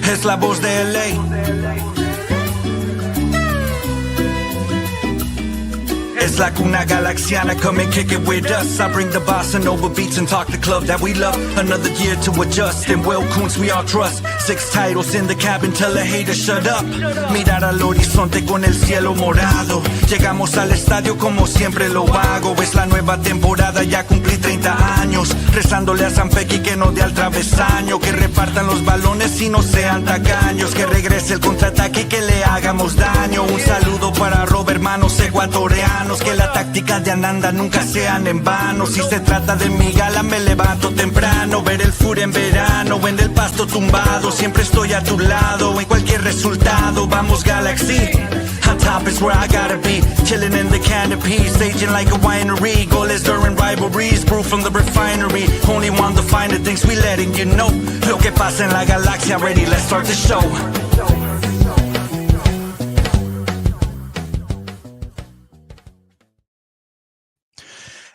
Es la voz de LA. It's la cuna galaxiana, come and kick it with us. I bring the bossa nova beats and talk the club that we love. Another year to adjust, and well, Coons we all trust. 6 titles in the cabin, tell the haters shut up. Mirar al horizonte con el cielo morado. Llegamos al estadio como siempre lo hago. Es la nueva temporada, ya cumplí 30 años. Rezándole a San Pequi que no dé al travesaño. Que repartan los balones y no sean tacaños. Que regrese el contraataque y que le hagamos daño. Un saludo para Robert, hermanos ecuatorianos. Que la táctica de Ananda nunca sean en vano. Si se trata de mi gala me levanto temprano. Ver el fur en verano, en el pasto tumbado. Siempre estoy a tu lado, en cualquier resultado. Vamos Galaxy, on top is where I gotta be. Chilling in the canopy, staging like a winery. Goals during rivalries, brew from the refinery. Only want the finer things, we letting you know. Lo que pasa en la galaxia, ready, let's start the show.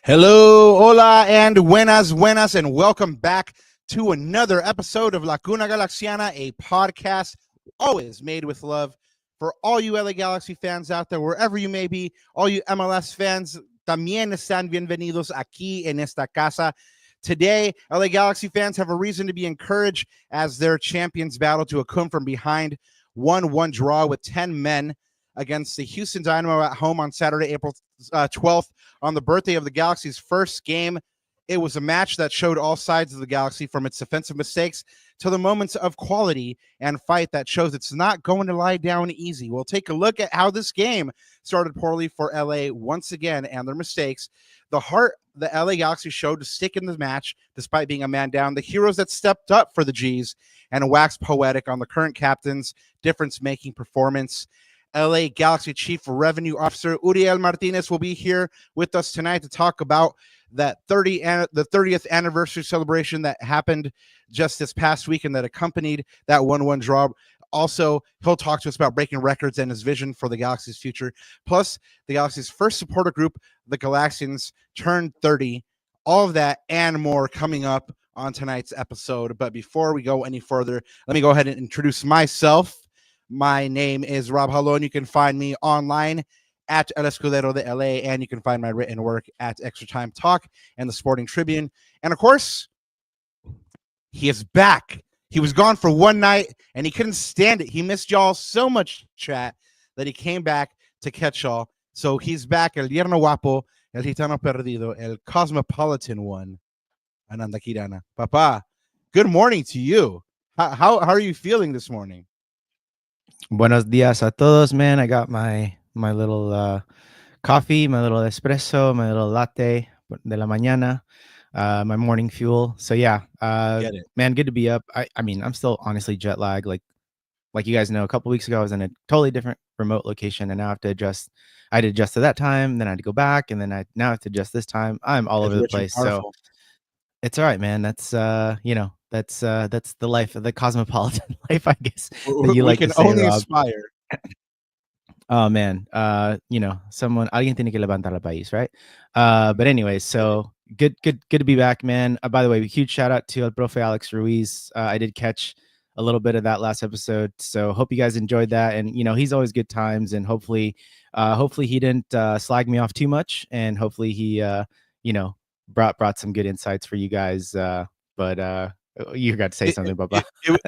Hello, hola, and buenas, and welcome back to another episode of La Cuna Galaxiana, a podcast always made with love for all you LA Galaxy fans out there, wherever you may be. All you MLS fans, también están bienvenidos aquí en esta casa. Today, LA Galaxy fans have a reason to be encouraged as their champions battle to a come from behind 1-1 draw with 10 men against the Houston Dynamo at home on Saturday, April 12th, on the birthday of the Galaxy's first game. It was a match that showed all sides of the Galaxy, from its defensive mistakes to the moments of quality and fight that shows it's not going to lie down easy. We'll take a look at how this game started poorly for LA once again and their mistakes. The heart the LA Galaxy showed to stick in the match despite being a man down. The heroes that stepped up for the G's and waxed poetic on the current captain's difference-making performance. LA Galaxy Chief Revenue Officer Urel Martinez will be here with us tonight to talk about the 30th anniversary celebration that happened just this past week and that accompanied that 1-1 draw. Also, he'll talk to us about breaking records and his vision for the Galaxy's future. Plus, the Galaxy's first supporter group, the Galaxians, turned 30. All of that and more coming up on tonight's episode. But before we go any further, let me go ahead and introduce myself. My name is Rob Halon. You can find me online at El Escudero de LA, and you can find my written work at Extra Time Talk and the Sporting Tribune. And of course, he is back. He was gone for one night, and he couldn't stand it. He missed y'all so much, chat, that he came back to catch y'all. So he's back. El Yerno Guapo, El Gitano Perdido, El Cosmopolitan One, Ananda Kirana. Papa, good morning to you. How are you feeling this morning? Buenos dias a todos, man. I got my little coffee, my little espresso, my little latte de la mañana, my morning fuel. So yeah, man, good to be up. I mean, I'm still honestly jet lagged. Like you guys know, a couple weeks ago I was in a totally different remote location, and now I have to adjust. I had to adjust to that time, then I had to go back, and then I now have to adjust this time. I'm all over the place. So it's all right, man. That's that's the life of the cosmopolitan life, I guess. That you like can to say, only Rob. aspire. Oh man, alguien tiene que levantar el país, right? But anyway, so good to be back, man. By the way, huge shout out to El Profe Alex Ruiz. I did catch a little bit of that last episode, so hope you guys enjoyed that. And he's always good times, and hopefully he didn't slag me off too much, and hopefully he brought some good insights for you guys. But you got to say something, Baba.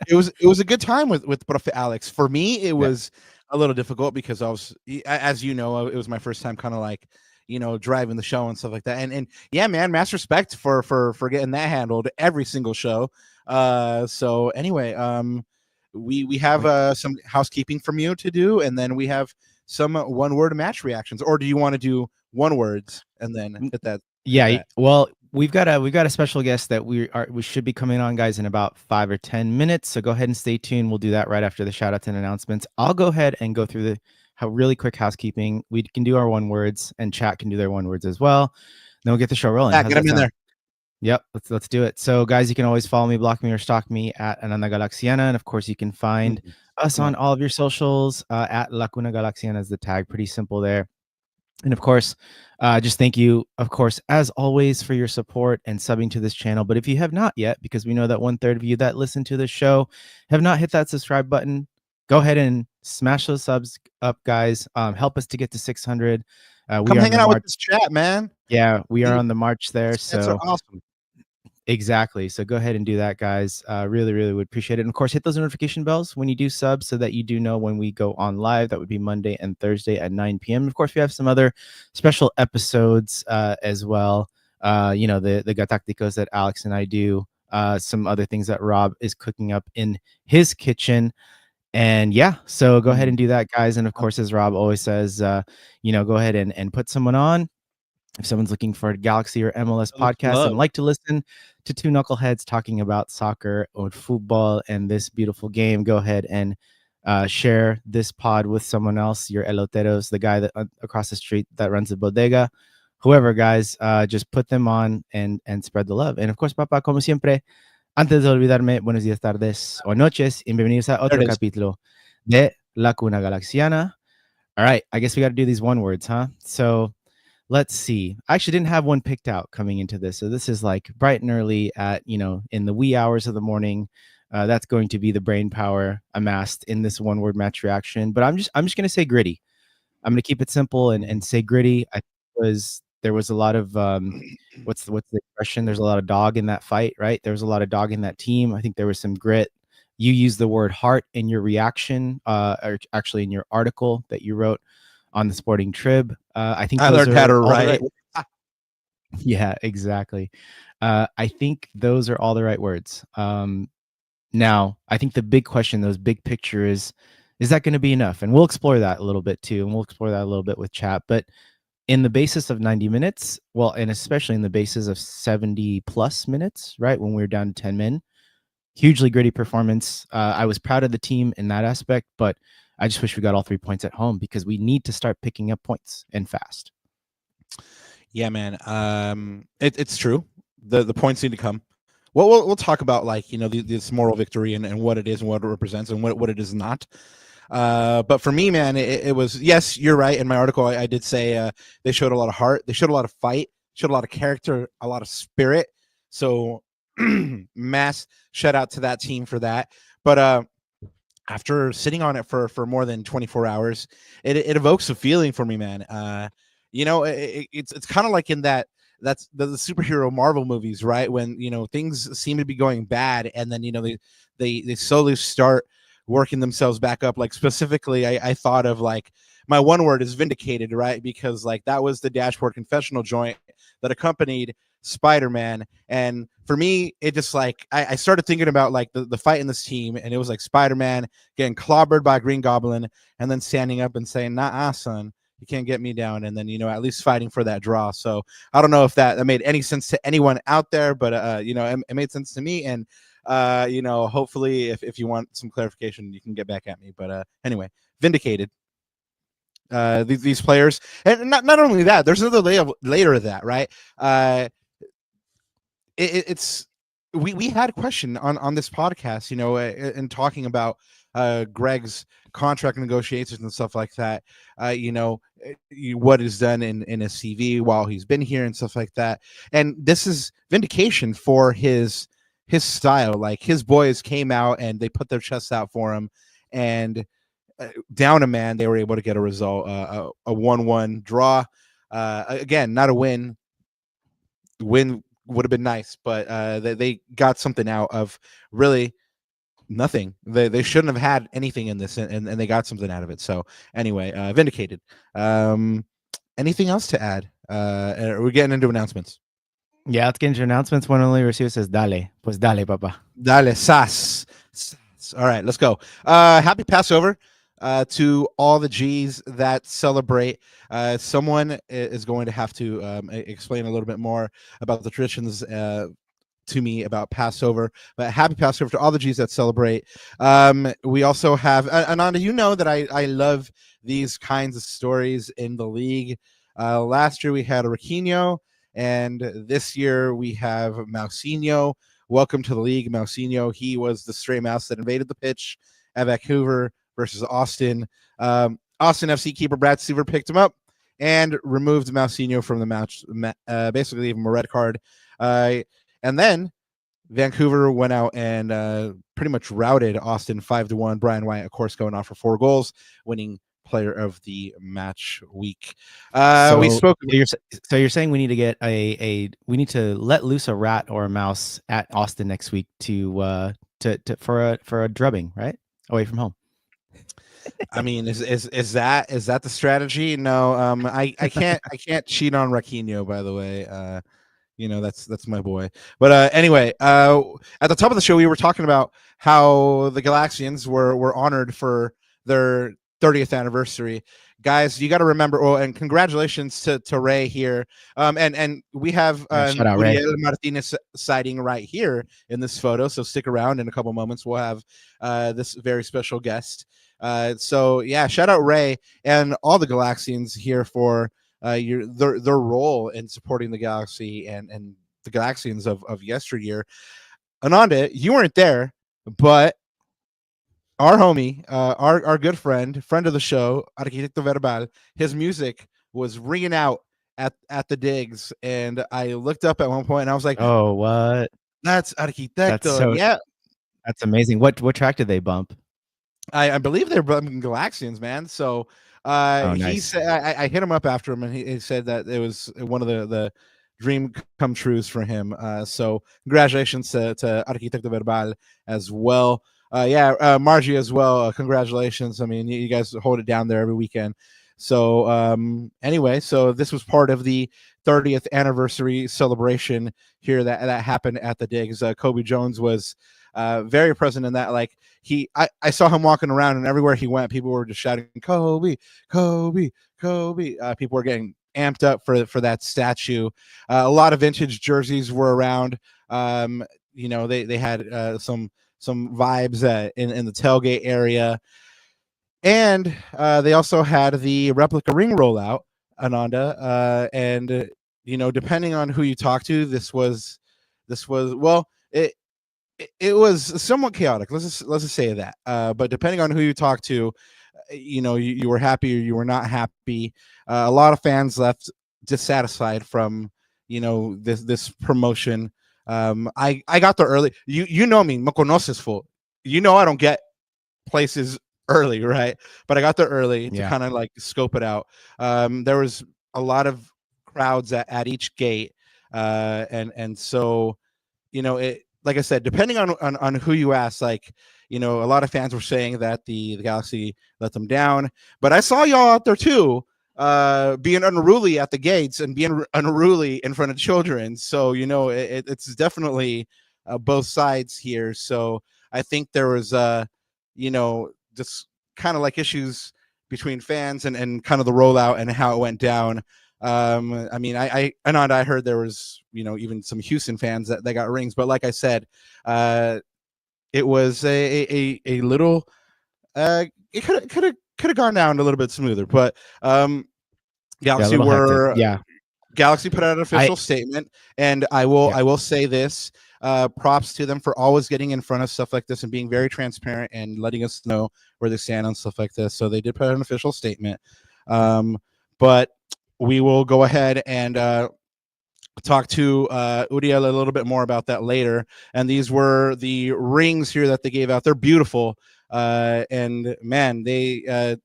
It was a good time with Profe Alex. For me, it was a little difficult because I was, as you know, it was my first time kind of like, driving the show and stuff like that. And yeah, man, mass respect for getting that handled every single show. So anyway, we have some housekeeping from you to do, and then we have some one-word match reactions. Or do you want to do one words and then hit that? Yeah, well, we've got a special guest that we should be coming on, guys, in about 5 or 10 minutes. So go ahead and stay tuned. We'll do that right after the shout outs and announcements. I'll go ahead and go through really quick housekeeping. We can do our one words, and chat can do their one words as well. Then we'll get the show rolling. Yeah, get them in there. Yep, let's do it. So guys, you can always follow me, block me, or stalk me at Ananda Galaxiana, and of course you can find us on all of your socials at La Cuna Galaxiana is the tag. Pretty simple there. And of course, just thank you, of course, as always, for your support and subbing to this channel. But if you have not yet, because we know that 1/3 of you that listen to the show have not hit that subscribe button, go ahead and smash those subs up, guys. Help us to get to 600. We Come are on hang the out with march. this chat, man. Yeah, we are on the march there. These chats are So awesome. exactly. So go ahead and do that, guys. Really, really would appreciate it. And of course, hit those notification bells when you do sub so that you do know when we go on live. That would be Monday and Thursday at 9 p.m. Of course, we have some other special episodes as well. The Gatacticos that Alex and I do. Some other things that Rob is cooking up in his kitchen. And yeah, so go ahead and do that, guys. And of course, as Rob always says, go ahead and put someone on. If someone's looking for a Galaxy or MLS podcast and like to listen to two knuckleheads talking about soccer or football and this beautiful game, go ahead and share this pod with someone else. Your eloteros, the guy that across the street that runs the bodega, whoever, guys, just put them on and spread the love. And of course, Papa, como siempre, antes de olvidarme, buenos días, tardes o noches, y bienvenidos a otro capítulo de La Cuna Galaxiana. All right, I guess we got to do these one words, huh? So let's see. I actually didn't have one picked out coming into this. So this is like bright and early at, in the wee hours of the morning. That's going to be the brain power amassed in this one word match reaction. But I'm just going to say gritty. I'm going to keep it simple and say gritty. There was a lot of what's the expression? There's a lot of dog in that fight, right? There was a lot of dog in that team. I think there was some grit. You used the word heart in your reaction, or actually in your article that you wrote on the Sporting Trib. I think I learned how to write. Yeah, exactly. I think those are all the right words. Now, I think the big question, those big picture is that going to be enough? And we'll explore that a little bit too. And we'll explore that a little bit with chat. But in the basis of 90 minutes, well, and especially in the basis of 70 plus minutes, right? When we were down to 10 men, hugely gritty performance. I was proud of the team in that aspect, but I just wish we got all 3 points at home because we need to start picking up points and fast. Yeah, man. It's true. The points need to come. Well, we'll talk about this moral victory and what it is and what it represents and what it is not. But for me, man, it was, yes, you're right. In my article, I did say they showed a lot of heart. They showed a lot of fight, showed a lot of character, a lot of spirit. So mass shout out to that team for that. But after sitting on it for more than 24 hours, it evokes a feeling for me, man. It's kind of like in that's the superhero Marvel movies, right? When things seem to be going bad, and then they slowly start working themselves back up. Like specifically, I thought of my one word is vindicated, right? Because that was the dashboard confessional joint that accompanied Spider-Man. And for me, it just I started thinking about the fight in this team, and it was Spider-Man getting clobbered by Green Goblin and then standing up and saying, nah, son, you can't get me down, and then at least fighting for that draw. So I don't know if that made any sense to anyone out there, but it made sense to me. And hopefully if you want some clarification, you can get back at me. But anyway, vindicated. These players, and not only that, there's another layer of that, right? We had a question on this podcast, in talking about Greg's contract negotiations and stuff like that. What is done in his CV while he's been here and stuff like that. And this is vindication for his style. His boys came out and they put their chests out for him, and down a man, they were able to get a result, a 1-1 draw. Again, not a win. Win would have been nice, but they got something out of really nothing. They shouldn't have had anything in this, and they got something out of it. So anyway, vindicated. Anything else to add? We're getting into announcements. Yeah, let's get into announcements. One only receiver says, dale. Pues dale, papa. Dale, sas. All right, let's go. Happy Passover to all the G's that celebrate. Someone is going to have to explain a little bit more about the traditions to me about Passover. But happy Passover to all the G's that celebrate. We also have, Ananda, that I love these kinds of stories in the league. Last year we had a Raquinho, and this year we have Mousinho. Welcome to the league, Mousinho. He was the stray mouse that invaded the pitch at Vancouver versus Austin. Austin FC keeper Brad Seaver picked him up and removed Mousinho from the match, basically gave him a red card. And then Vancouver went out and pretty much routed Austin 5-1. Brian Wyatt, of course, going off for 4 goals, winning player of the match week. We spoke. So you're saying we need to get we need to let loose a rat or a mouse at Austin next week for a drubbing, right? Away from home. I mean, is that the strategy? No, I can't cheat on Raquinho, by the way. That's my boy. But anyway, at the top of the show, we were talking about how the Galaxians were honored for their 30th anniversary. Guys, you got to remember. Oh, and congratulations to Ray here. And we have Urel Martinez sighting right here in this photo. So stick around. In a couple moments, we'll have this very special guest. So yeah, shout out Ray and all the Galaxians here for their role in supporting the Galaxy and the Galaxians of yesteryear. Ananda, you weren't there, but our homie, our good friend of the show, Arquitekto Verbal, his music was ringing out at the digs, and I looked up at one point and I was like, "Oh, what? That's Arquitekto!" Yeah, that's amazing. What track did they bump? I believe they're bumping Galaxians, man. So nice. He said I hit him up after him, and he said that it was one of the dream come trues for him. So congratulations to Arquitekto Verbal as well. Margie as well. Congratulations. I mean, you guys hold it down there every weekend. So anyway, so this was part of the 30th anniversary celebration here that happened at the digs. Kobe Jones was very present in that. Like I saw him walking around, and everywhere he went, people were just shouting, Kobe, Kobe, Kobe. People were getting amped up for that statue. A lot of vintage jerseys were around. They had some vibes in the tailgate area, and they also had the replica ring rollout, Ananda. And depending on who you talk to, this was well, it was somewhat chaotic. Let's just say that. But depending on who you talk to, you were happy or you were not happy. A lot of fans left dissatisfied from this promotion. I got there early. You know me, me conoces full. I don't get places early, right? But I got there early to kind of like scope it out. There was a lot of crowds at each gate, and so it. Like I said, depending on who you ask, like, a lot of fans were saying that the Galaxy let them down. But I saw y'all out there too, being unruly at the gates and being unruly in front of children. So, it's definitely both sides here. So I think there was, just kind of like issues between fans and kind of the rollout and how it went down. I mean, I heard there was, even some Houston fans that got rings, but like I said, it was a little, it could have gone down a little bit smoother, but Galaxy Galaxy put out an official statement, and I will say this, props to them for always getting in front of stuff like this and being very transparent and letting us know where they stand on stuff like this. So they did put out an official statement, but we will go ahead and talk to Uriel a little bit more about that later. And these were the rings here that they gave out. They're beautiful. And man, they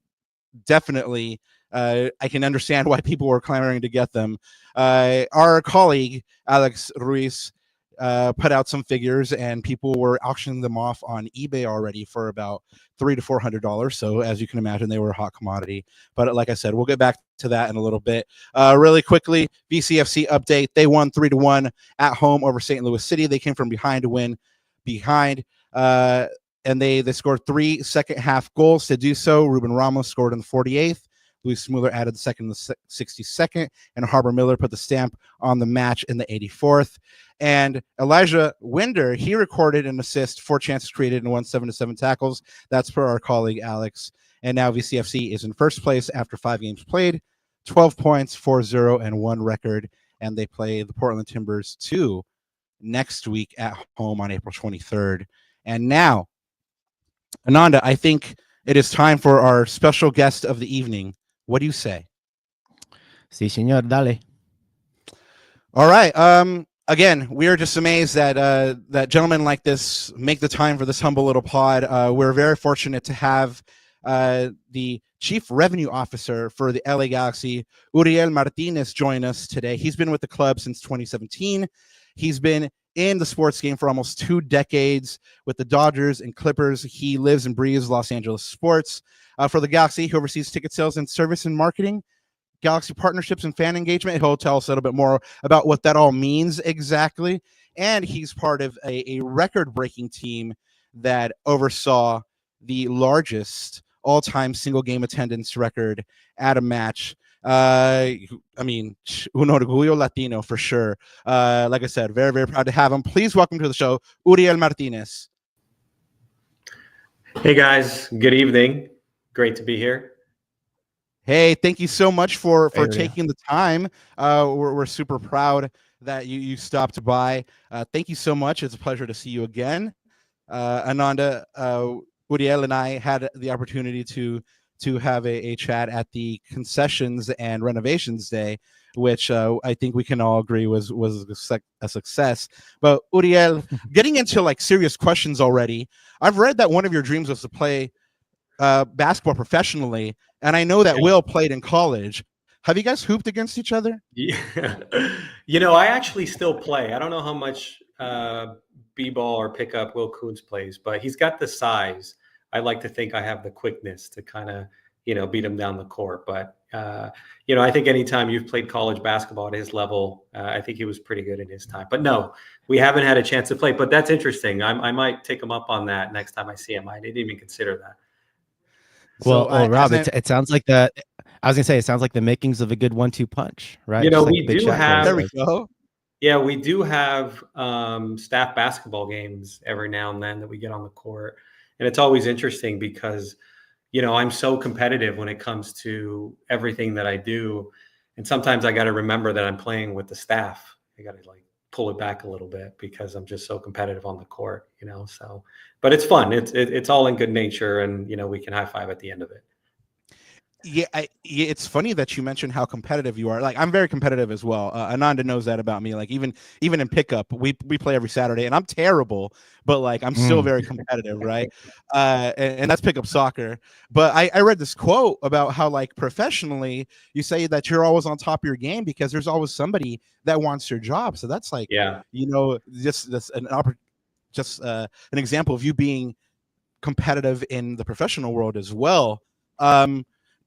definitely, I can understand why people were clamoring to get them. Our colleague, Alex Ruiz, put out some figures, and people were auctioning them off on eBay already for about $300 to $400. So as you can imagine, they were a hot commodity. But like I said, we'll get back to that in a little bit. Really quickly, VCFC update. They won 3-1 at home over St. Louis City. They came from behind to win behind. And they scored 3 second half goals to do so. Ruben Ramos scored in the 48th. Luis Mueller added the second in the 62nd, and Harbor Miller put the stamp on the match in the 84th. And Elijah Winder, he recorded an assist, 4 chances created, and won 7-7 tackles. That's per our colleague Alex. And now VCFC is in first place after 5 games played, 12 points, 4-0, and 1 record. And they play the Portland Timbers 2 next week at home on April 23rd. And now, Ananda, I think it is time for our special guest of the evening. What do you say? Sí, señor, dale. All right. Again, we are just amazed that that gentlemen like this make the time for this humble little pod. We're very fortunate to have the Chief Revenue Officer for the LA Galaxy, Urel Martinez, join us today. He's been with the club since 2017. He's been in the sports game for almost 2 decades with the Dodgers and Clippers. He lives and breathes Los Angeles sports. For the Galaxy, he oversees ticket sales and service and marketing, Galaxy partnerships and fan engagement. He'll tell us a little bit more about what that all means exactly. And he's part of a record-breaking team that oversaw the largest all-time single game attendance record at a match. I mean, uno orgullo Latino for sure. Like I said, very, very proud to have him. Please welcome to the show, Urel Martinez. Hey guys, good evening. Great to be here. Hey, thank you so much for Hey, taking the time. We're super proud that you stopped by. Thank you so much. It's a pleasure to see you again. Ananda, Uriel and I had the opportunity to have a chat at the Concessions and Renovations Day, which I think we can all agree was a success. But Uriel, getting into like serious questions already, I've read that one of your dreams was to play basketball professionally, and I know that Will played in college. Have you guys hooped against each other? Yeah. You know, I actually still play. I don't know how much b-ball or pickup Will Kuntz plays, but he's got the size. I like to think I have the quickness to kind of, beat him down the court. But, I think anytime you've played college basketball at his level, I think he was pretty good in his time. But no, we haven't had a chance to play. But that's interesting. I might take him up on that next time I see him. I didn't even consider that. Well, So Rob, it sounds like the. I was gonna say it sounds like the makings of a good 1-2 punch, right? You know, Just like we Big do Shaq have. there we go. Yeah, we do have staff basketball games every now and then that we get on the court. And it's always interesting because, I'm so competitive when it comes to everything that I do. And sometimes I got to remember that I'm playing with the staff. I got to pull it back a little bit because I'm just so competitive on the court, so, but it's fun. It's all in good nature, and, we can high five at the end of it. Yeah, it's funny that you mentioned how competitive you are. Like, I'm very competitive as well. Ananda knows that about me. Like, even in pickup, we play every Saturday, and I'm terrible, but I'm still very competitive, right? And that's pickup soccer. But I read this quote about how professionally, you say that you're always on top of your game because there's always somebody that wants your job. So that's just an example of you being competitive in the professional world as well.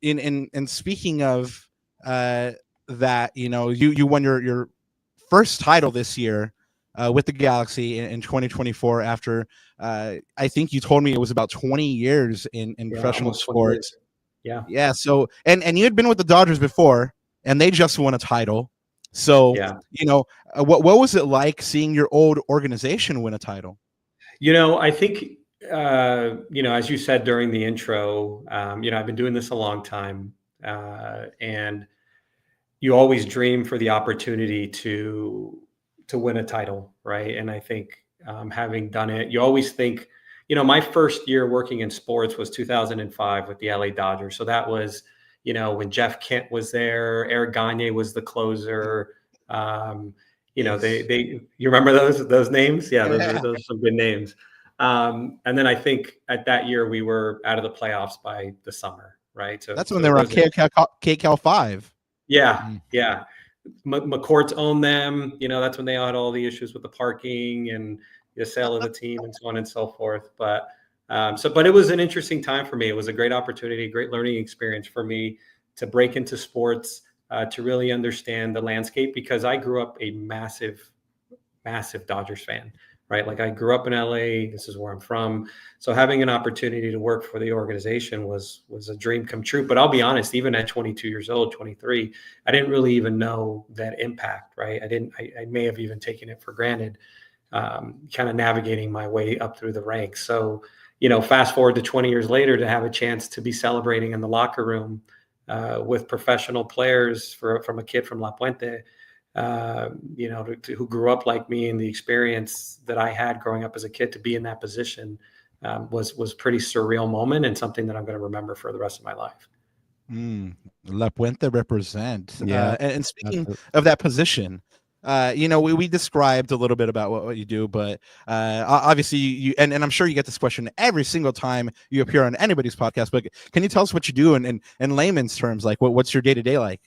In speaking of that, you won your first title this year with the Galaxy in 2024 after I think you told me it was about 20 years in professional sports. Yeah. So and you had been with the Dodgers before, and they just won a title. So what was it like seeing your old organization win a title? I think as you said during the intro, I've been doing this a long time, and you always dream for the opportunity to win a title, right? And I think having done it, you always think, my first year working in sports was 2005 with the LA Dodgers. So that was, when Jeff Kent was there, Eric Gagne was the closer. You remember those names? Yeah, those are some good names. And then I think at that year we were out of the playoffs by the summer, right? So that's when they were on KCAL 5. Yeah, yeah. McCourt's owned them. That's when they had all the issues with the parking and the sale of the team and so on and so forth. But but it was an interesting time for me. It was a great opportunity, great learning experience for me to break into sports, to really understand the landscape, because I grew up a massive Dodgers fan. Right. I grew up in LA. This is where I'm from. So having an opportunity to work for the organization was a dream come true. But I'll be honest, even at 22 years old, 23, I didn't really even know that impact. Right. I may have even taken it for granted, kind of navigating my way up through the ranks. So, fast forward to 20 years later, to have a chance to be celebrating in the locker room with professional players from a kid from La Puente, who grew up like me, and the experience that I had growing up as a kid, to be in that position was pretty surreal moment, and something that I'm going to remember for the rest of my life. La Puente represent. Yeah, And speaking absolutely. of that position, we described a little bit about what you do, but obviously you and I'm sure you get this question every single time you appear on anybody's podcast. But can you tell us what you do in layman's terms? Like, what's your day to day like?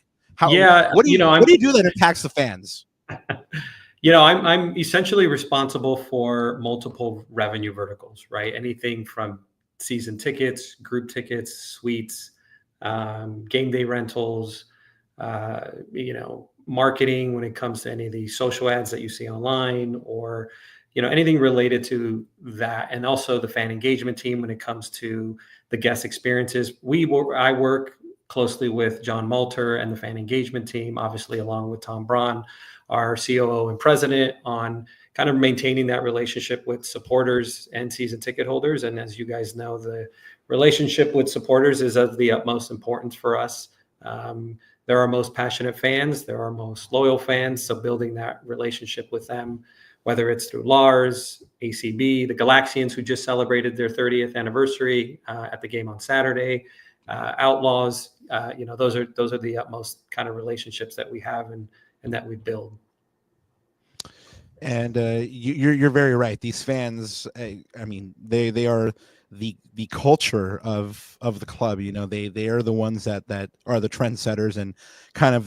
Yeah, What do you I'm what do you do that impacts the fans? I'm essentially responsible for multiple revenue verticals, right? Anything from season tickets, group tickets, suites, game day rentals, marketing when it comes to any of the social ads that you see online, or anything related to that, and also the fan engagement team when it comes to the guest experiences. I work closely with John Malter and the fan engagement team, obviously along with Tom Braun, our COO and president, on kind of maintaining that relationship with supporters and season ticket holders. And as you guys know, the relationship with supporters is of the utmost importance for us. They're our most passionate fans. They're our most loyal fans. So building that relationship with them, whether it's through Lars, ACB, the Galaxians, who just celebrated their 30th anniversary at the game on Saturday, Outlaws, those are the utmost kind of relationships that we have and that we build. And you're very right. These fans, I mean, they are the culture of the club. They are the ones that are the trendsetters and kind of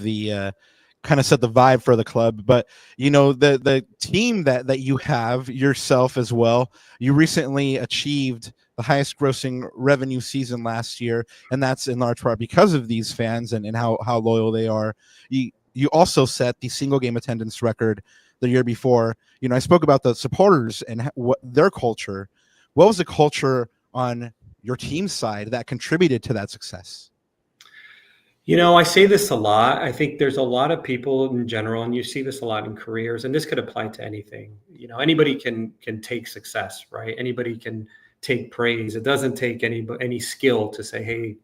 set the vibe for the club. But the team that you have yourself as well, you recently achieved the highest grossing revenue season last year, and that's in large part because of these fans and how loyal they are. You also set the single game attendance record the year before. I spoke about the supporters and what their culture. What was the culture on your team side that contributed to that success? I say this a lot. I think there's a lot of people in general, and you see this a lot in careers, and this could apply to anything. Anybody can take success, right? Anybody can take praise. It doesn't take any skill to say, hey,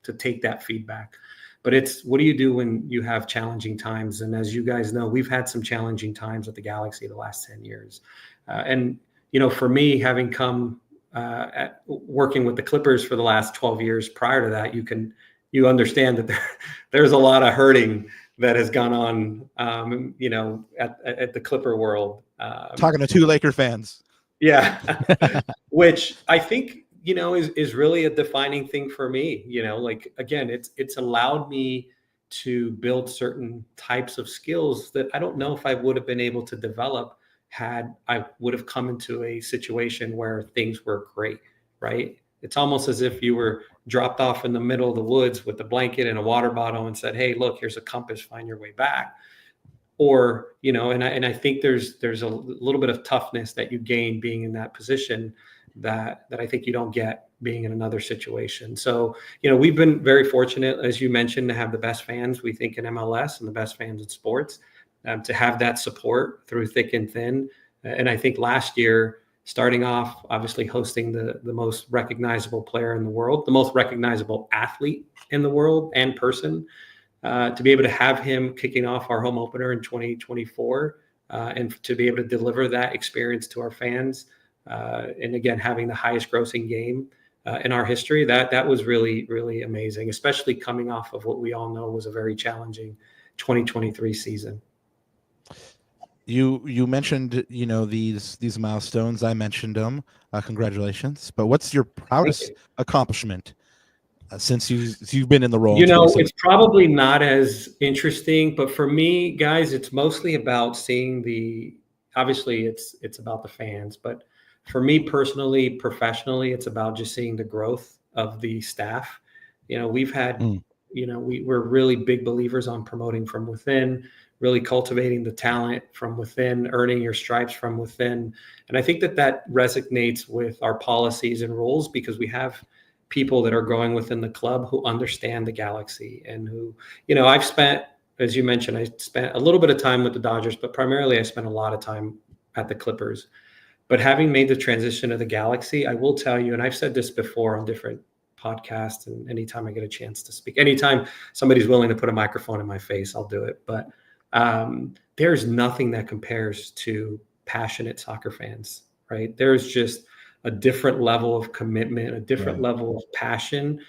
to take that feedback. But it's, what do you do when you have challenging times? And as you guys know, we've had some challenging times at the Galaxy the last 10 years. And for me, having come working with the Clippers for the last 12 years prior to that, you understand that there's a lot of hurting that has gone on, at the Clipper world. Talking to two Laker fans. Yeah. Which I think, is really a defining thing for me. Again, it's allowed me to build certain types of skills that I don't know if I would have been able to develop had I would have come into a situation where things were great, right? It's almost as if you were dropped off in the middle of the woods with a blanket and a water bottle and said, hey, look, here's a compass, find your way back. Or, and I think there's a little bit of toughness that you gain being in that position that I think you don't get being in another situation. So, we've been very fortunate, as you mentioned, to have the best fans, we think, in MLS and the best fans in sports, to have that support through thick and thin. And I think last year, starting off, obviously hosting the most recognizable player in the world, the most recognizable athlete in the world and person, to be able to have him kicking off our home opener in 2024, and to be able to deliver that experience to our fans. And again, having the highest grossing game in our history, that was really, really amazing, especially coming off of what we all know was a very challenging 2023 season. You mentioned, these milestones. I mentioned them. Congratulations. But what's your proudest accomplishment since you've been in the role? It's probably not as interesting, but for me, guys, it's mostly about seeing obviously it's about the fans, but for me personally, professionally, it's about just seeing the growth of the staff. We've had, we're really big believers on promoting from within, really cultivating the talent from within, earning your stripes from within. And I think that resonates with our policies and rules, because we have people that are growing within the club who understand the Galaxy and who, I've spent, as you mentioned, I spent a little bit of time with the Dodgers, but primarily I spent a lot of time at the Clippers. But having made the transition to the Galaxy, I will tell you, and I've said this before on different podcasts, and anytime I get a chance to speak, anytime somebody's willing to put a microphone in my face, I'll do it. But there's nothing that compares to passionate soccer fans, right? There's just a different level of commitment, a different level of passion.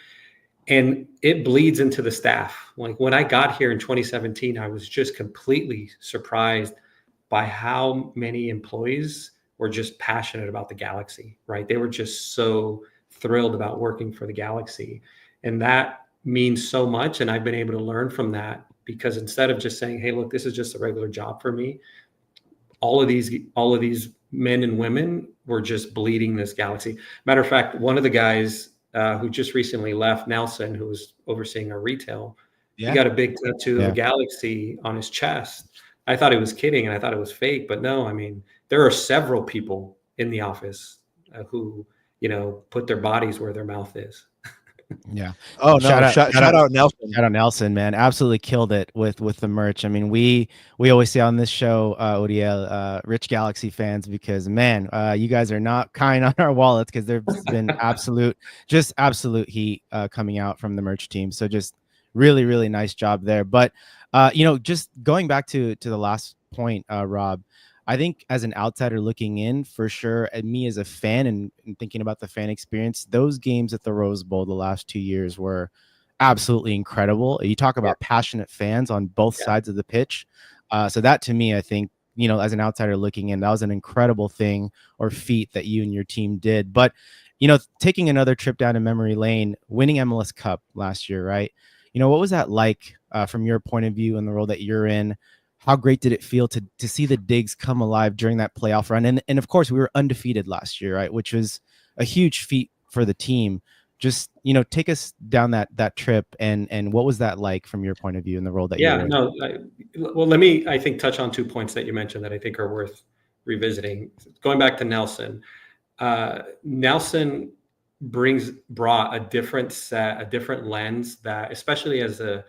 And it bleeds into the staff. Like when I got here in 2017, I was just completely surprised by how many employees were just passionate about the Galaxy, right? They were just so thrilled about working for the Galaxy. And that means so much. And I've been able to learn from that, because instead of just saying, hey, look, this is just a regular job for me, all of these men and women were just bleeding this Galaxy. Matter of fact, one of the guys who just recently left, Nelson, who was overseeing our retail, he got a big tattoo of a Galaxy on his chest. I thought he was kidding and I thought it was fake, but no, I mean, there are several people in the office who, put their bodies where their mouth is. Yeah. Oh no! Shout out Nelson. Shout out Nelson, man. Absolutely killed it with the merch. I mean, we always say on this show, Uriel, rich Galaxy fans, because man, you guys are not kind on our wallets, because there's been absolute heat coming out from the merch team. So just really, really nice job there. But just going back to the last point, Rob, I think as an outsider looking in, for sure, and me as a fan and thinking about the fan experience, those games at the Rose Bowl the last 2 years were absolutely incredible. You talk about passionate fans on both sides of the pitch. So that, to me, I think, as an outsider looking in, that was an incredible thing or feat that you and your team did. But, taking another trip down to memory lane, winning MLS Cup last year, right? What was that like from your point of view and the role that you're in? How great did it feel to see the Digs come alive during that playoff run? And of course, we were undefeated last year, right? Which was a huge feat for the team. Just, take us down that trip and what was that like from your point of view and the role that you're in? Let me, I think, touch on 2 points that you mentioned that I think are worth revisiting. Going back to Nelson, Nelson brought a different lens that, especially as a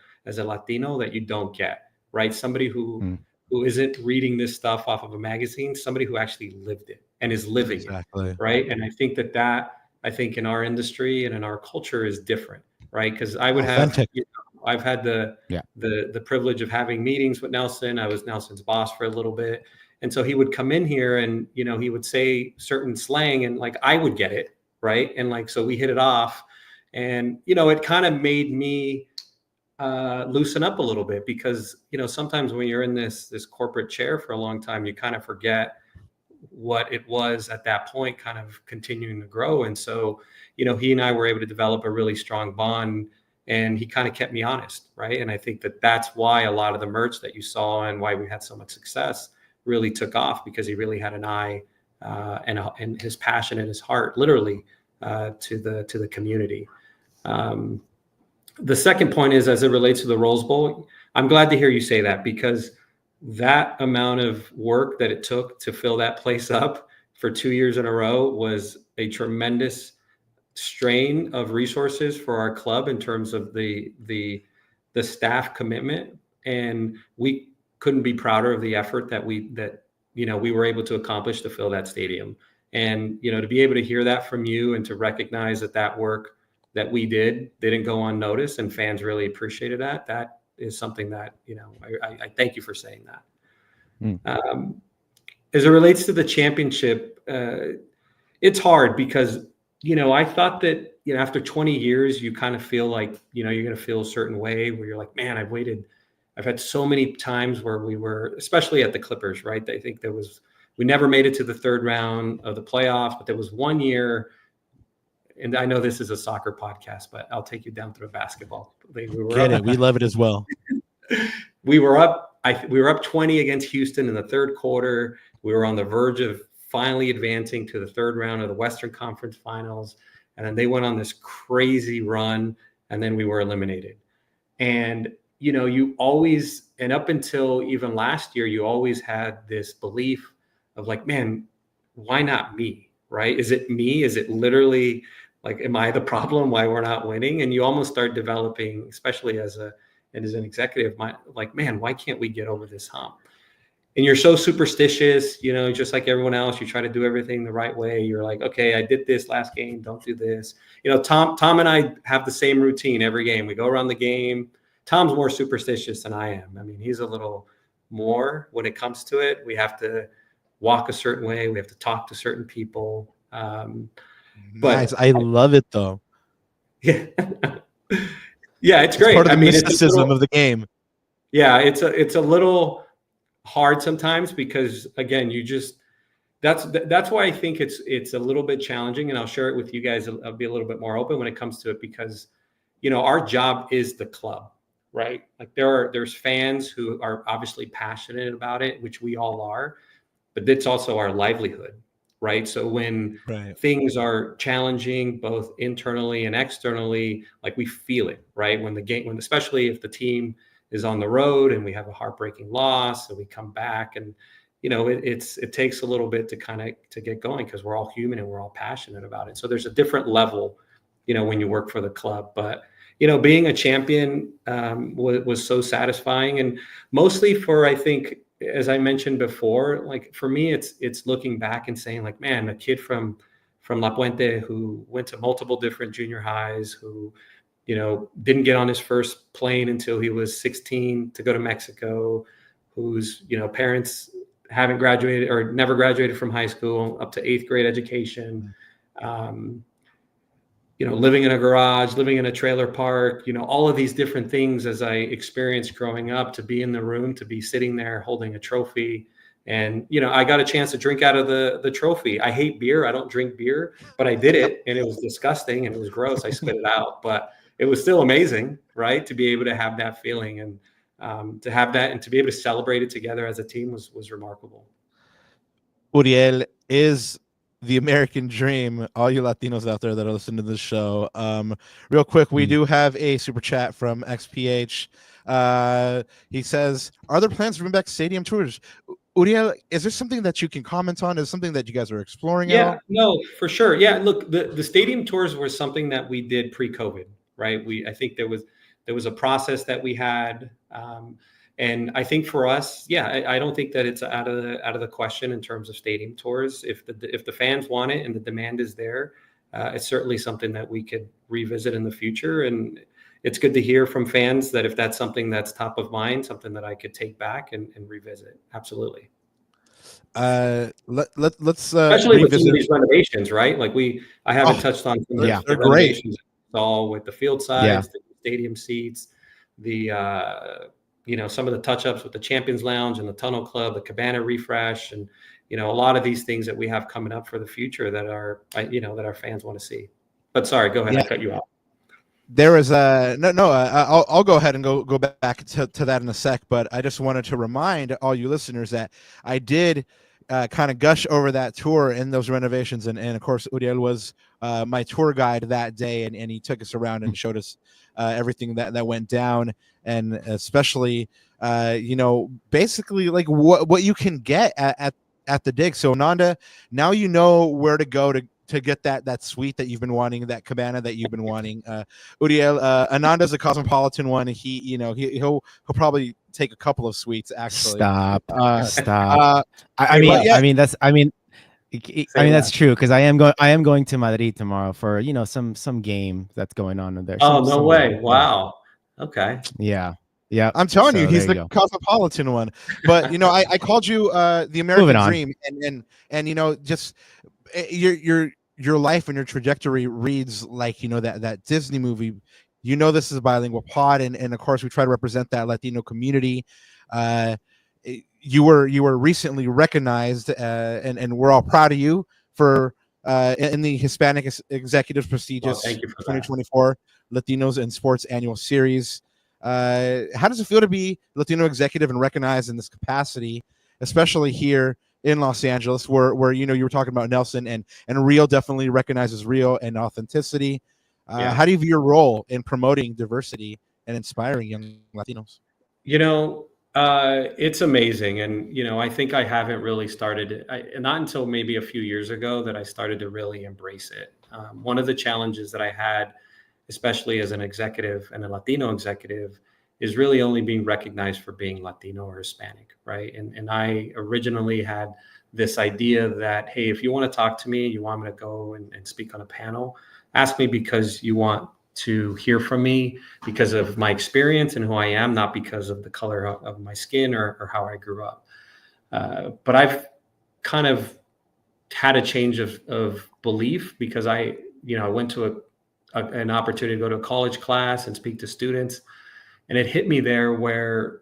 Latino, that you don't get. Right? Somebody who isn't reading this stuff off of a magazine, somebody who actually lived it and is living it. Right. And I think that I think in our industry and in our culture is different. Right. Because I would have, I've had the privilege of having meetings with Nelson. I was Nelson's boss for a little bit. And so he would come in here and, he would say certain slang and like, I would get it. Right. And like, so we hit it off and, it kind of made me loosen up a little bit, because sometimes when you're in this corporate chair for a long time, you kind of forget what it was at that point, kind of continuing to grow. And so he and I were able to develop a really strong bond, and he kind of kept me honest, right? And I think that that's why a lot of the merch that you saw and why we had so much success really took off, because he really had an eye and his passion and his heart literally to the community. The second point is, as it relates to the Rose Bowl, I'm glad to hear you say that, because that amount of work that it took to fill that place up for 2 years in a row was a tremendous strain of resources for our club in terms of the staff commitment. And we couldn't be prouder of the effort that we were able to accomplish to fill that stadium. And, to be able to hear that from you and to recognize that work that we didn't go unnoticed, and fans really appreciated that. That is something that, I thank you for saying that. As it relates to the championship, it's hard because, I thought that, after 20 years, you kind of feel like, you're going to feel a certain way where you're like, man, I've had so many times where we were, especially at the Clippers, right? I think we never made it to the third round of the playoffs, but there was 1 year. And I know this is a soccer podcast, but I'll take you down through basketball. We love it as well. We were up 20 against Houston in the third quarter. We were on the verge of finally advancing to the third round of the Western Conference Finals. And then they went on this crazy run, and then we were eliminated. And, you always, and up until even last year, you always had this belief of like, man, why not me? Right? Is it me? Is it literally like, am I the problem why we're not winning? And you almost start developing, especially as an executive, like, man, why can't we get over this hump? And you're so superstitious, just like everyone else, you try to do everything the right way. You're like, okay, I did this last game, don't do this. Tom and I have the same routine every game. We go around the game. Tom's more superstitious than I am. I mean, he's a little more when it comes to it. We have to walk a certain way. We have to talk to certain people. But nice. I love it though. Yeah. Yeah, it's great. Part of the I mean, it's a mysticism little, of the game. yeah, it's a little hard sometimes because again, that's why I think it's a little bit challenging, and I'll share it with you guys. I'll be a little bit more open when it comes to it because, our job is the club, right? Like there's fans who are obviously passionate about it, which we all are, but it's also our livelihood, right? So when Right. things are challenging, both internally and externally, like we feel it, right? When especially if the team is on the road and we have a heartbreaking loss, and we come back and it takes a little bit to get going because we're all human and we're all passionate about it. So there's a different level, when you work for the club. But being a champion was so satisfying, and mostly for, I think, as I mentioned before, like for me, it's looking back and saying like, man, a kid from La Puente who went to multiple different junior highs, who didn't get on his first plane until he was 16 to go to Mexico, whose parents haven't graduated or never graduated from high school, up to 8th grade education, living in a garage, living in a trailer park, all of these different things as I experienced growing up, to be in the room, to be sitting there holding a trophy. And, I got a chance to drink out of the trophy. I hate beer. I don't drink beer, but I did it, and it was disgusting and it was gross. I spit it out, but it was still amazing, right? To be able to have that feeling and to have that and to be able to celebrate it together as a team was remarkable. Uriel is the American dream. All you Latinos out there that are listening to this show, real quick, we do have a super chat from XPH. He says, "Are there plans to bring back stadium tours?" Uriel, is there something that you can comment on? Is something that you guys are exploring at all? No, for sure. Yeah, look, the stadium tours were something that we did pre-COVID, right? I think there was a process that we had, and I think for us, I don't think that it's out of the question in terms of stadium tours. If the fans want it and the demand is there, it's certainly something that we could revisit in the future. And it's good to hear from fans that if that's something that's top of mind, something that I could take back and revisit. Absolutely. Let's Especially with some of revisit. these renovations, right? Like I haven't touched on some of yeah, the they're great. renovations all with the field sides, the stadium seats, the some of the touch-ups with the Champions Lounge and the Tunnel Club, the Cabana refresh, and a lot of these things that we have coming up for the future that our fans want to see. But sorry, go ahead. I cut you off. There is I'll go ahead and go back to that in a sec, but I just wanted to remind all you listeners that I did kind of gush over that tour and those renovations, and of course Uriel was my tour guide that day, and he took us around and showed us everything that went down, and especially basically like what you can get at the dig. So Nanda, now you know where to go to get that suite that you've been wanting, that cabana that you've been wanting. Uriel, Ananda's a cosmopolitan one. He'll probably take a couple of suites actually. Stop. I mean that's true, because I am going to Madrid tomorrow for some game that's going on in there. Oh, no way! Wow. Okay. Yeah. I'm telling you, he's the cosmopolitan one. But I called you the American dream, and just your life and your trajectory reads like that Disney movie. This is a bilingual pod, and of course we try to represent that Latino community. You were recently recognized, and we're all proud of you for in the Hispanic Executives prestigious 2024 Latinos in Sports Annual Series. How does it feel to be Latino executive and recognized in this capacity, especially here in Los Angeles, where you were talking about Nelson, and Rio definitely recognizes Rio and authenticity. How do you view your role in promoting diversity and inspiring young Latinos? It's amazing, and I think I haven't really started not until maybe a few years ago that I started to really embrace it. One of the challenges that I had, especially as an executive and a Latino executive, is really only being recognized for being Latino or Hispanic, right? And I originally had this idea that, hey, if you want to talk to me, you want me to go and speak on a panel, ask me because you want to hear from me because of my experience and who I am, not because of the color of my skin or how I grew up. But I've kind of had a change of belief because I went to an opportunity to go to a college class and speak to students. And it hit me there where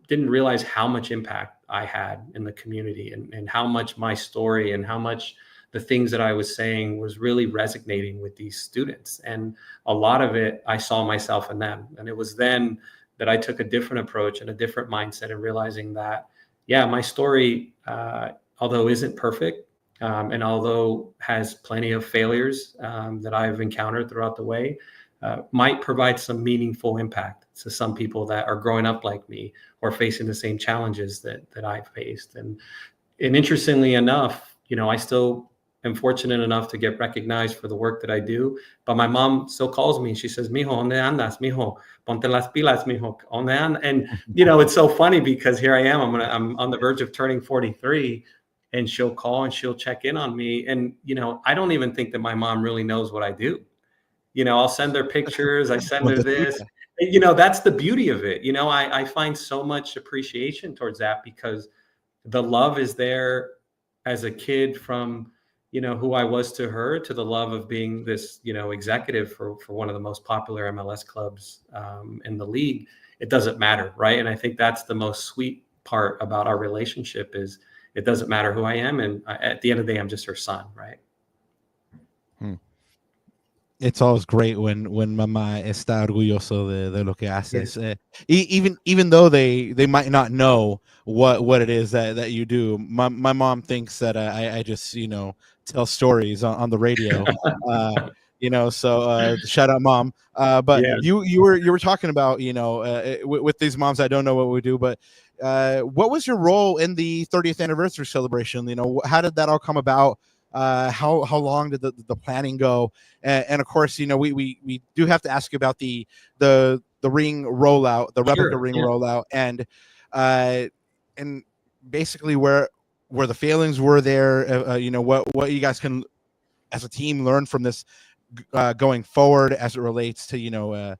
didn't realize how much impact I had in the community, and how much my story and how much the things that I was saying was really resonating with these students. And a lot of it, I saw myself in them. And it was then that I took a different approach and a different mindset, and realizing that, yeah, my story, although isn't perfect, and although has plenty of failures that I've encountered throughout the way, might provide some meaningful impact to some people that are growing up like me or facing the same challenges that I've faced. And interestingly enough, I still am fortunate enough to get recognized for the work that I do. But my mom still calls me and she says, "Mijo, ¿dónde andas? Mijo, ponte las pilas, mijo. ¿Dónde andas?" And it's so funny because here I am. I'm on the verge of turning 43, and she'll call and she'll check in on me. And I don't even think that my mom really knows what I do. I'll send her pictures. I send her this. That's the beauty of it. I find so much appreciation towards that, because the love is there as a kid, from who I was to her, to the love of being this executive for one of the most popular MLS clubs in the league. It doesn't matter, right? And I think that's the most sweet part about our relationship, is it doesn't matter who I am, and at the end of the day, I'm just her son, right? It's always great when mamá está orgulloso de lo que haces. Yes. Even though they might not know what it is that you do. My mom thinks that I just tell stories on the radio. So shout out, Mom. But yeah. you were talking about with these moms that don't know what we do, but what was your role in the 30th anniversary celebration? How did that all come about? How long did the planning go? And of course, we do have to ask you about the ring rollout, the replica ring rollout, and basically where the failings were there. What you guys can, as a team, learn from this going forward as it relates to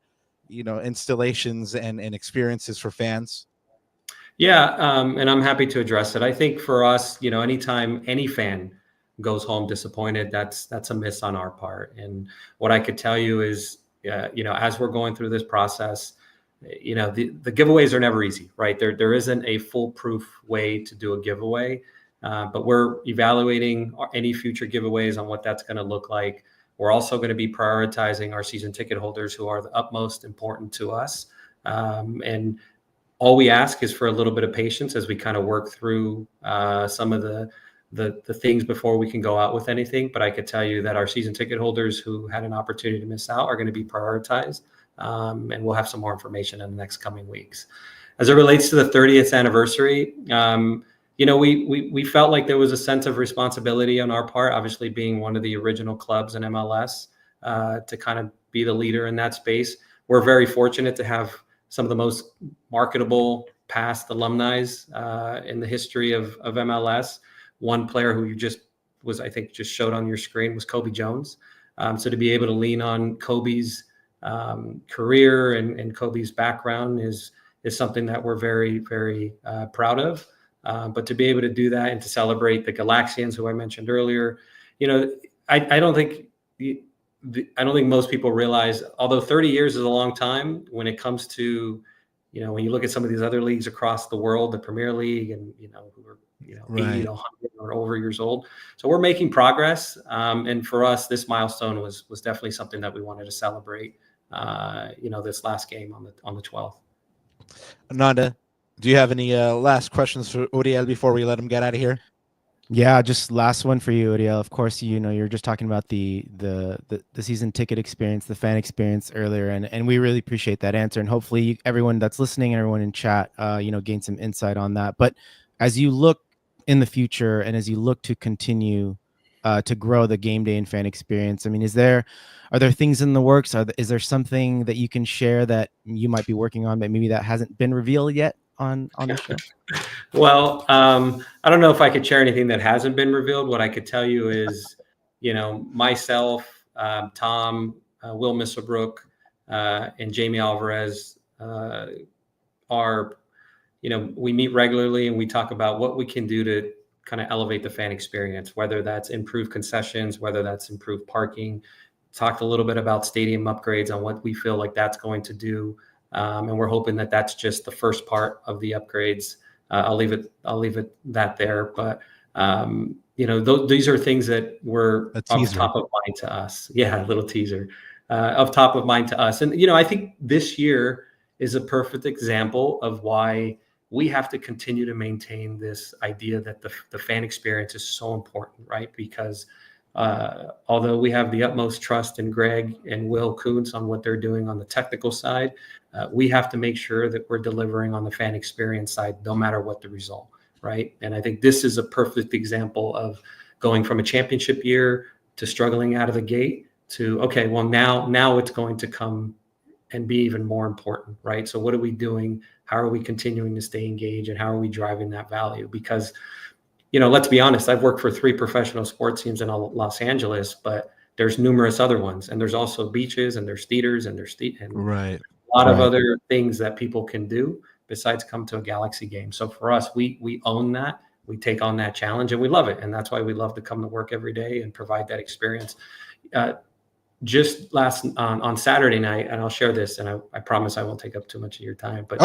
installations and experiences for fans. Yeah, and I'm happy to address it. I think for us, anytime any fan goes home disappointed, that's a miss on our part. And what I could tell you is, as we're going through this process, the giveaways are never easy, right? There isn't a foolproof way to do a giveaway, but we're evaluating any future giveaways on what that's going to look like. We're also going to be prioritizing our season ticket holders, who are the utmost important to us. And all we ask is for a little bit of patience as we kind of work through some of the things before we can go out with anything. But I could tell you that our season ticket holders who had an opportunity to miss out are going to be prioritized. And we'll have some more information in the next coming weeks. As it relates to the 30th anniversary, we felt like there was a sense of responsibility on our part, obviously being one of the original clubs in MLS, to kind of be the leader in that space. We're very fortunate to have some of the most marketable past alumni in the history of MLS. One player who I think just showed on your screen was Kobe Jones. So to be able to lean on Kobe's career and Kobe's background is something that we're very, very proud of. But to be able to do that and to celebrate the Galaxians, who I mentioned earlier, I don't think most people realize, although 30 years is a long time, when it comes to, when you look at some of these other leagues across the world, the Premier League, and who are 80 to 100 or over years old. So we're making progress. And for us, this milestone was definitely something that we wanted to celebrate, this last game on the 12th. Nanda, do you have any last questions for Uriel before we let him get out of here? Yeah, just last one for you, Uriel. Of course, you're just talking about the season ticket experience, the fan experience earlier, and we really appreciate that answer. And hopefully everyone that's listening and everyone in chat, gain some insight on that. But as you look in the future and as you look to continue to grow the game day and fan experience, I mean, are there things in the works? Is there something that you can share that you might be working on that maybe that hasn't been revealed yet on the show? Well, I don't know if I could share anything that hasn't been revealed. What I could tell you is, myself, Tom, Will Misselbrook, and Jamie Alvarez we meet regularly and we talk about what we can do to kind of elevate the fan experience, whether that's improved concessions, whether that's improved parking, talked a little bit about stadium upgrades on what we feel like that's going to do. And we're hoping that that's just the first part of the upgrades. I'll leave it that there. But, these are things that were of top of mind to us. Yeah, a little teaser of top of mind to us. And, I think this year is a perfect example of why we have to continue to maintain this idea that the fan experience is so important, right? Because although we have the utmost trust in Greg and Will Kuntz on what they're doing on the technical side, we have to make sure that we're delivering on the fan experience side, no matter what the result, right? And I think this is a perfect example of going from a championship year to struggling out of the gate to, okay, well, now it's going to come and be even more important, right? So what are we doing? How are we continuing to stay engaged, and how are we driving that value? Because, let's be honest, I've worked for 3 professional sports teams in Los Angeles, but there's numerous other ones. And there's also beaches, and there's theaters, and there's right. a lot of other things that people can do besides come to a Galaxy game. So for us, we own that. We take on that challenge, and we love it. And that's why we love to come to work every day and provide that experience. Just on Saturday night, and I'll share this, and I promise I won't take up too much of your time. But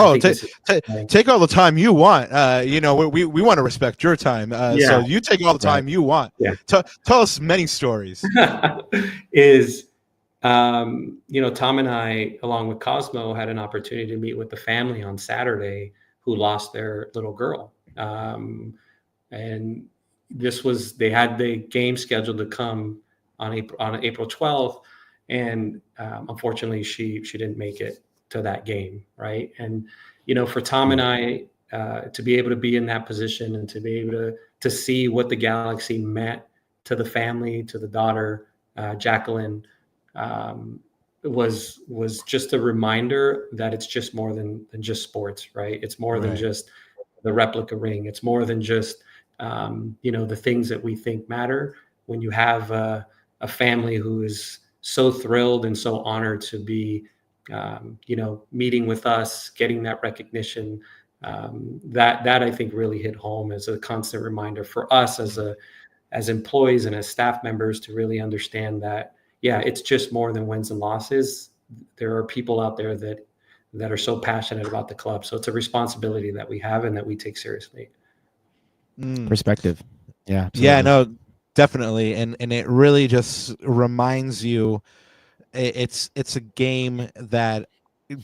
take all the time you want. We want to respect your time. So you take all the time you want. Yeah. Tell us many stories. Tom and I, along with Cosmo, had an opportunity to meet with the family on Saturday who lost their little girl. And they had the game scheduled to come on April 12th. And unfortunately, she didn't make it to that game, right? And, for Tom and I to be able to be in that position and to be able to see what the Galaxy meant to the family, to the daughter, Jacqueline, was just a reminder that it's just more than just sports, right? It's more than just the replica ring. It's more than just, the things that we think matter. When you have a family who is so thrilled and so honored to be, meeting with us, getting that recognition, that I think really hit home as a constant reminder for us as employees and as staff members to really understand that, it's just more than wins and losses. There are people out there that are so passionate about the club. So it's a responsibility that we have and that we take seriously. Perspective. Yeah. Absolutely. Yeah, no, definitely. And it really just reminds you it's a game that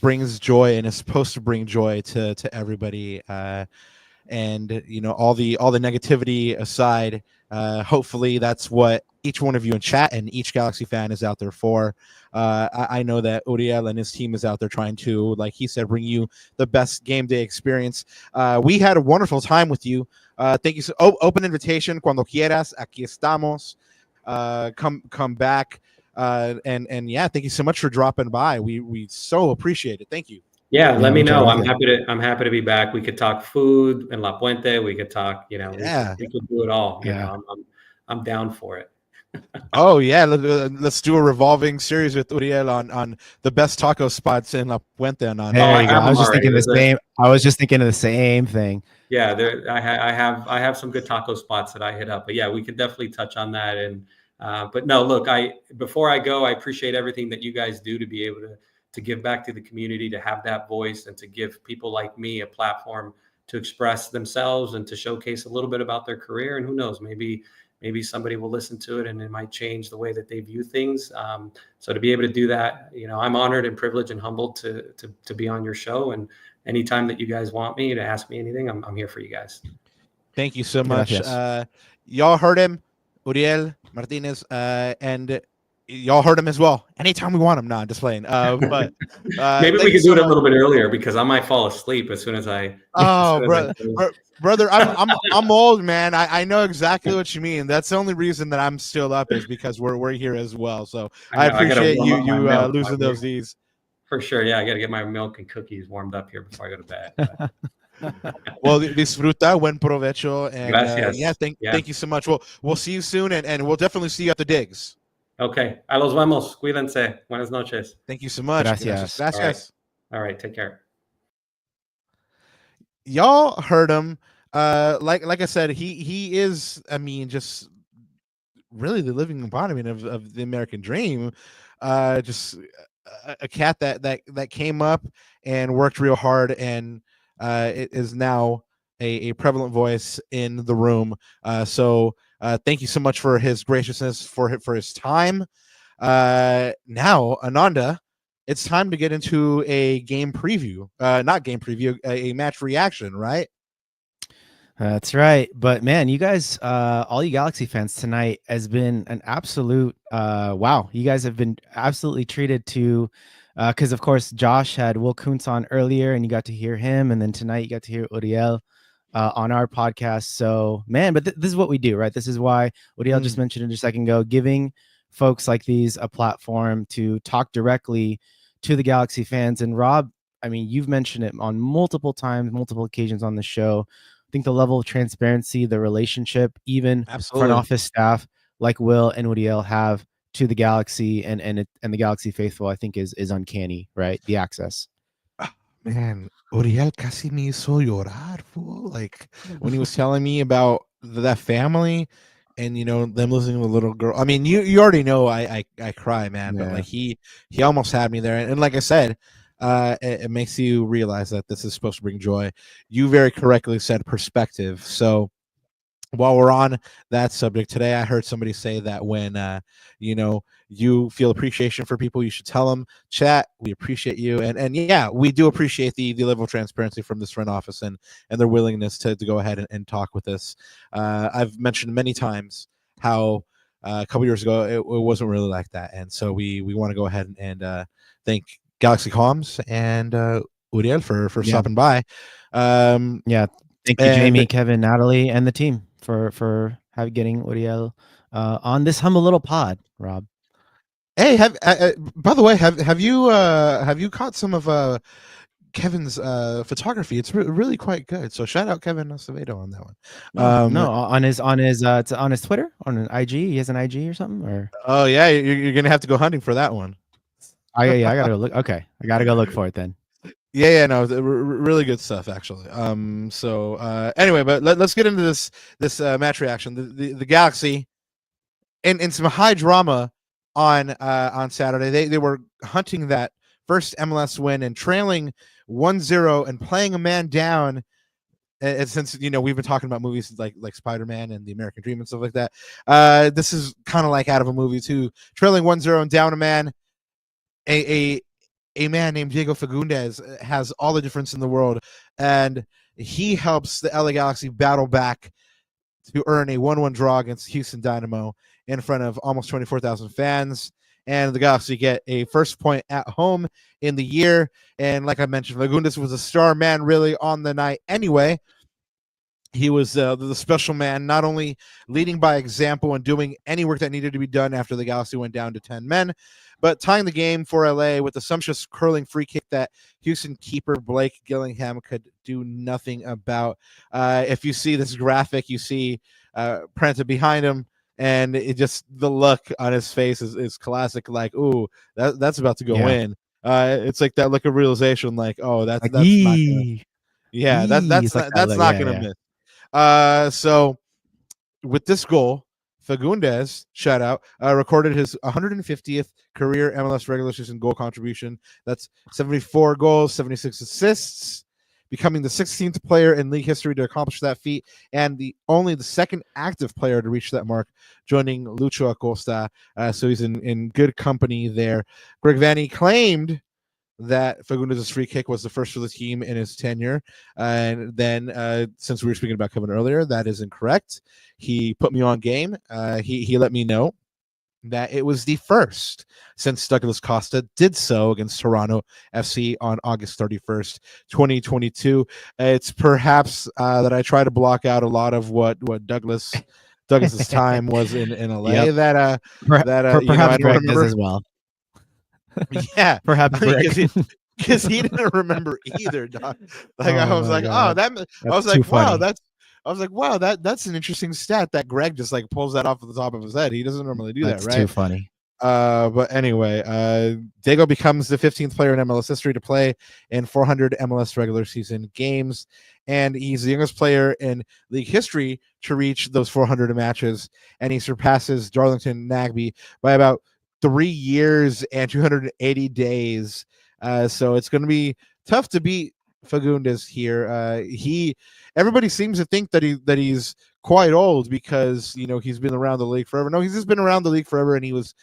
brings joy and is supposed to bring joy to everybody. And all the negativity aside, hopefully that's what each one of you in chat and each Galaxy fan is out there for. I know that Uriel and his team is out there trying to, like he said, bring you the best game day experience. We had a wonderful time with you. Thank you. Open invitation. Cuando quieras, aquí estamos. Come back. And yeah, thank you so much for dropping by. We so appreciate it. Thank you. Yeah, let me know. I'm happy to be back. We could talk food in La Puente. We could talk, we could do it all. I'm down for it. Oh yeah, let's do a revolving series with Uriel on the best taco spots in La Puente. There you go. I was just thinking the same. I was just thinking of the same thing. Yeah, I have some good taco spots that I hit up. But yeah, we could definitely touch on that. And but no, look, before I go, I appreciate everything that you guys do to be able to give back to the community, to have that voice, and to give people like me a platform to express themselves and to showcase a little bit about their career. And who knows, maybe somebody will listen to it and it might change the way that they view things. So to be able to do that, I'm honored and privileged and humbled to be on your show. And anytime that you guys want me to ask me anything, I'm here for you guys. Thank you so much. Y'all heard him, Urel Martinez, and y'all heard him as well. Anytime we want him. No, I'm just playing. But maybe we could do it a little bit earlier because I might fall asleep as soon as I. Brother, I'm old, man. I know exactly what you mean. That's the only reason that I'm still up is because we're here as well. So I appreciate you losing those E's. For sure, yeah. I got to get my milk and cookies warmed up here before I go to bed. Well, disfruta, buen provecho, and gracias. Thank you so much. We'll see you soon, and we'll definitely see you at the digs. Okay, a los vamos. Cuídense. Buenas noches. Thank you so much. Gracias. All right. Take care. Y'all heard him. Like I said, he is, just really the living embodiment of the American dream. Just a cat that came up and worked real hard, and it is now a prevalent voice in the room. So thank you so much for his graciousness, for his time. Now, Ananda, it's time to get into a game preview. Not game preview, a match reaction, right? That's right. But man, you guys, all you Galaxy fans tonight has been an absolute wow. You guys have been absolutely treated to, because of course Josh had Will Kuntz on earlier, and you got to hear him, and then tonight you got to hear Urel on our podcast. So man, but this is what we do, right? This is why Urel just mentioned it just a second ago, giving folks like these a platform to talk directly to the Galaxy fans. And Rob, I mean, you've mentioned it on multiple times, multiple occasions on the show. I think the level of transparency, the relationship, even front office staff like Will and Urel have to the Galaxy and the Galaxy faithful, I think is uncanny, right? The access. Man, Urel casi me hizo llorar, fool. Like when he was telling me about that family and, you know, them losing a little girl. I mean, you already know I cry, man. Yeah. But like he almost had me there. And like I said, it makes you realize that this is supposed to bring joy. You very correctly said perspective. So while we're on that subject today, I heard somebody say that when you know, you feel appreciation for people, you should tell them. Chat, we appreciate you, and yeah, we do appreciate the level of transparency from this front office and their willingness to go ahead and talk with us. I've mentioned many times how a couple years ago it wasn't really like that, and so we want to go ahead and thank Galaxy Comms and Urel for stopping by. Yeah, thank you, Jamie, Kevin, Natalie, and the team for getting Urel on this humble little pod, Rob. Hey, by the way, have you caught some of Kevin's photography? It's really quite good. So shout out Kevin Acevedo on that one. No, on his it's on his Twitter, on an IG. He has an IG or something, or oh yeah, you're gonna have to go hunting for that one. I gotta go look. Okay, I gotta go look for it then. Yeah, no, really good stuff actually. So anyway, but let's get into this match reaction. The Galaxy, in some high drama on Saturday. They were hunting that first MLS win and trailing 1-0 and playing a man down. And since, you know, we've been talking about movies like Spider-Man and the American Dream and stuff like that, this is kind of like out of a movie too. Trailing 1-0 and down a man. A man named Diego Fagundez has all the difference in the world, and he helps the LA Galaxy battle back to earn a 1-1 draw against Houston Dynamo in front of almost 24,000 fans. And the Galaxy get a first point at home in the year. And like I mentioned, Fagundez was a star man really on the night anyway. He was the special man, not only leading by example and doing any work that needed to be done after the Galaxy went down to 10 men, but tying the game for LA with a sumptuous curling free kick that Houston keeper Blake Gillingham could do nothing about. If you see this graphic, you see Prenta behind him, and it just, the look on his face is classic. Like, ooh, that's about to go in. It's like that look of realization, like, oh, that's not gonna, that's not gonna miss. So with this goal, Fagundez, shout out, recorded his 150th career MLS regular season goal contribution. That's 74 goals, 76 assists, becoming the 16th player in league history to accomplish that feat, and only the second active player to reach that mark, joining Lucho Acosta. So he's in good company there. Greg Vanney claimed that Fagundez's free kick was the first for the team in his tenure. And then, since we were speaking about Kevin earlier, that is incorrect. He put me on game. He let me know that it was the first since Douglas Costa did so against Toronto FC on August 31st, 2022. It's perhaps that I try to block out a lot of what Douglas's time was in LA. Yep. Perhaps Greg does as well. Yeah, perhaps because he didn't remember either, Doc. Like, I was like, God. Wow, that's an interesting stat that Greg just like pulls that off the top of his head. He doesn't normally do that, right? Too funny. But anyway, Diego becomes the 15th player in MLS history to play in 400 MLS regular season games, and he's the youngest player in league history to reach those 400 matches, and he surpasses Darlington Nagbe by about 3 years and 280 days. So it's going to be tough to beat Fagundez here. Everybody seems to think that he's quite old because he's been around the league forever. No, he's just been around the league forever, and he was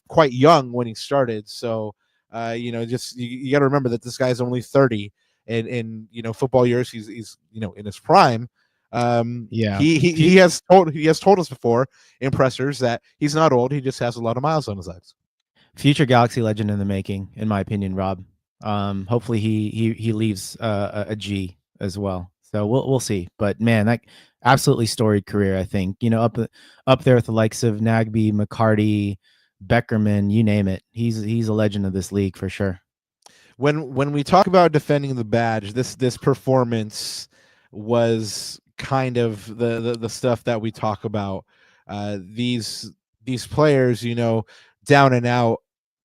quite young when he started. So just you got to remember that this guy's only 30, and in football years he's in his prime. Yeah, he has told us before in pressers that he's not old. He just has a lot of miles on his legs. Future Galaxy legend in the making, in my opinion, Rob. Hopefully he leaves a G as well. So we'll see. But man, that absolutely storied career. I think up there with the likes of Nagbe, McCarty, Beckerman, you name it. He's a legend of this league for sure. When we talk about defending the badge, this performance was kind of the stuff that we talk about. These players, down and out,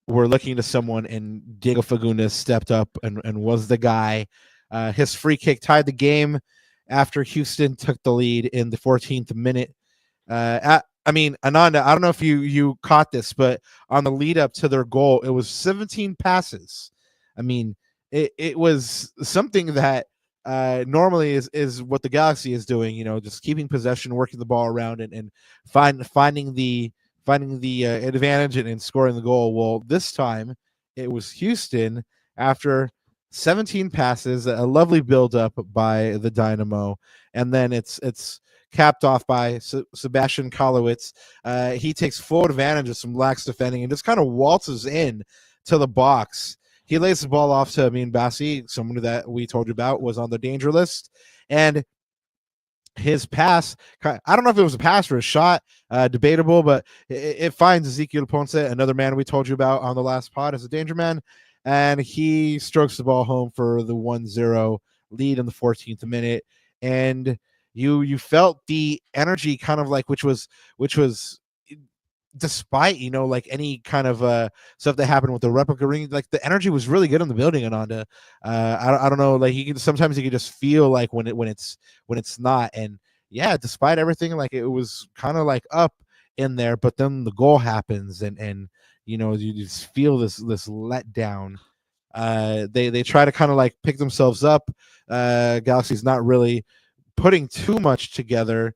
were looking to someone, and Diego Fagundez stepped up and was the guy. His free kick tied the game after Houston took the lead in the 14th minute. Ananda, I don't know if you caught this, but on the lead up to their goal, it was 17 passes. I mean, it was something that normally is what the Galaxy is doing, just keeping possession, working the ball around, and finding the advantage and scoring the goal. Well, this time it was Houston after 17 passes, a lovely build up by the Dynamo, and then it's capped off by Sebastian Kalowitz. He takes full advantage of some lax defending and just kind of waltzes in to the box. He lays the ball off to Amin Bassi, someone that we told you about was on the danger list, and his pass, I don't know if it was a pass or a shot, debatable, but it finds Ezekiel Ponce, another man we told you about on the last pod as a danger man, and he strokes the ball home for the 1-0 lead in the 14th minute. And you felt the energy kind of like which was despite like any kind of stuff that happened with the replica ring, like the energy was really good in the building. Ananda, I don't know, like sometimes you can just feel like when it's not. And yeah, despite everything, like it was kind of like up in there, but then the goal happens, and you just feel this letdown. They try to kind of like pick themselves up. Galaxy's not really putting too much together.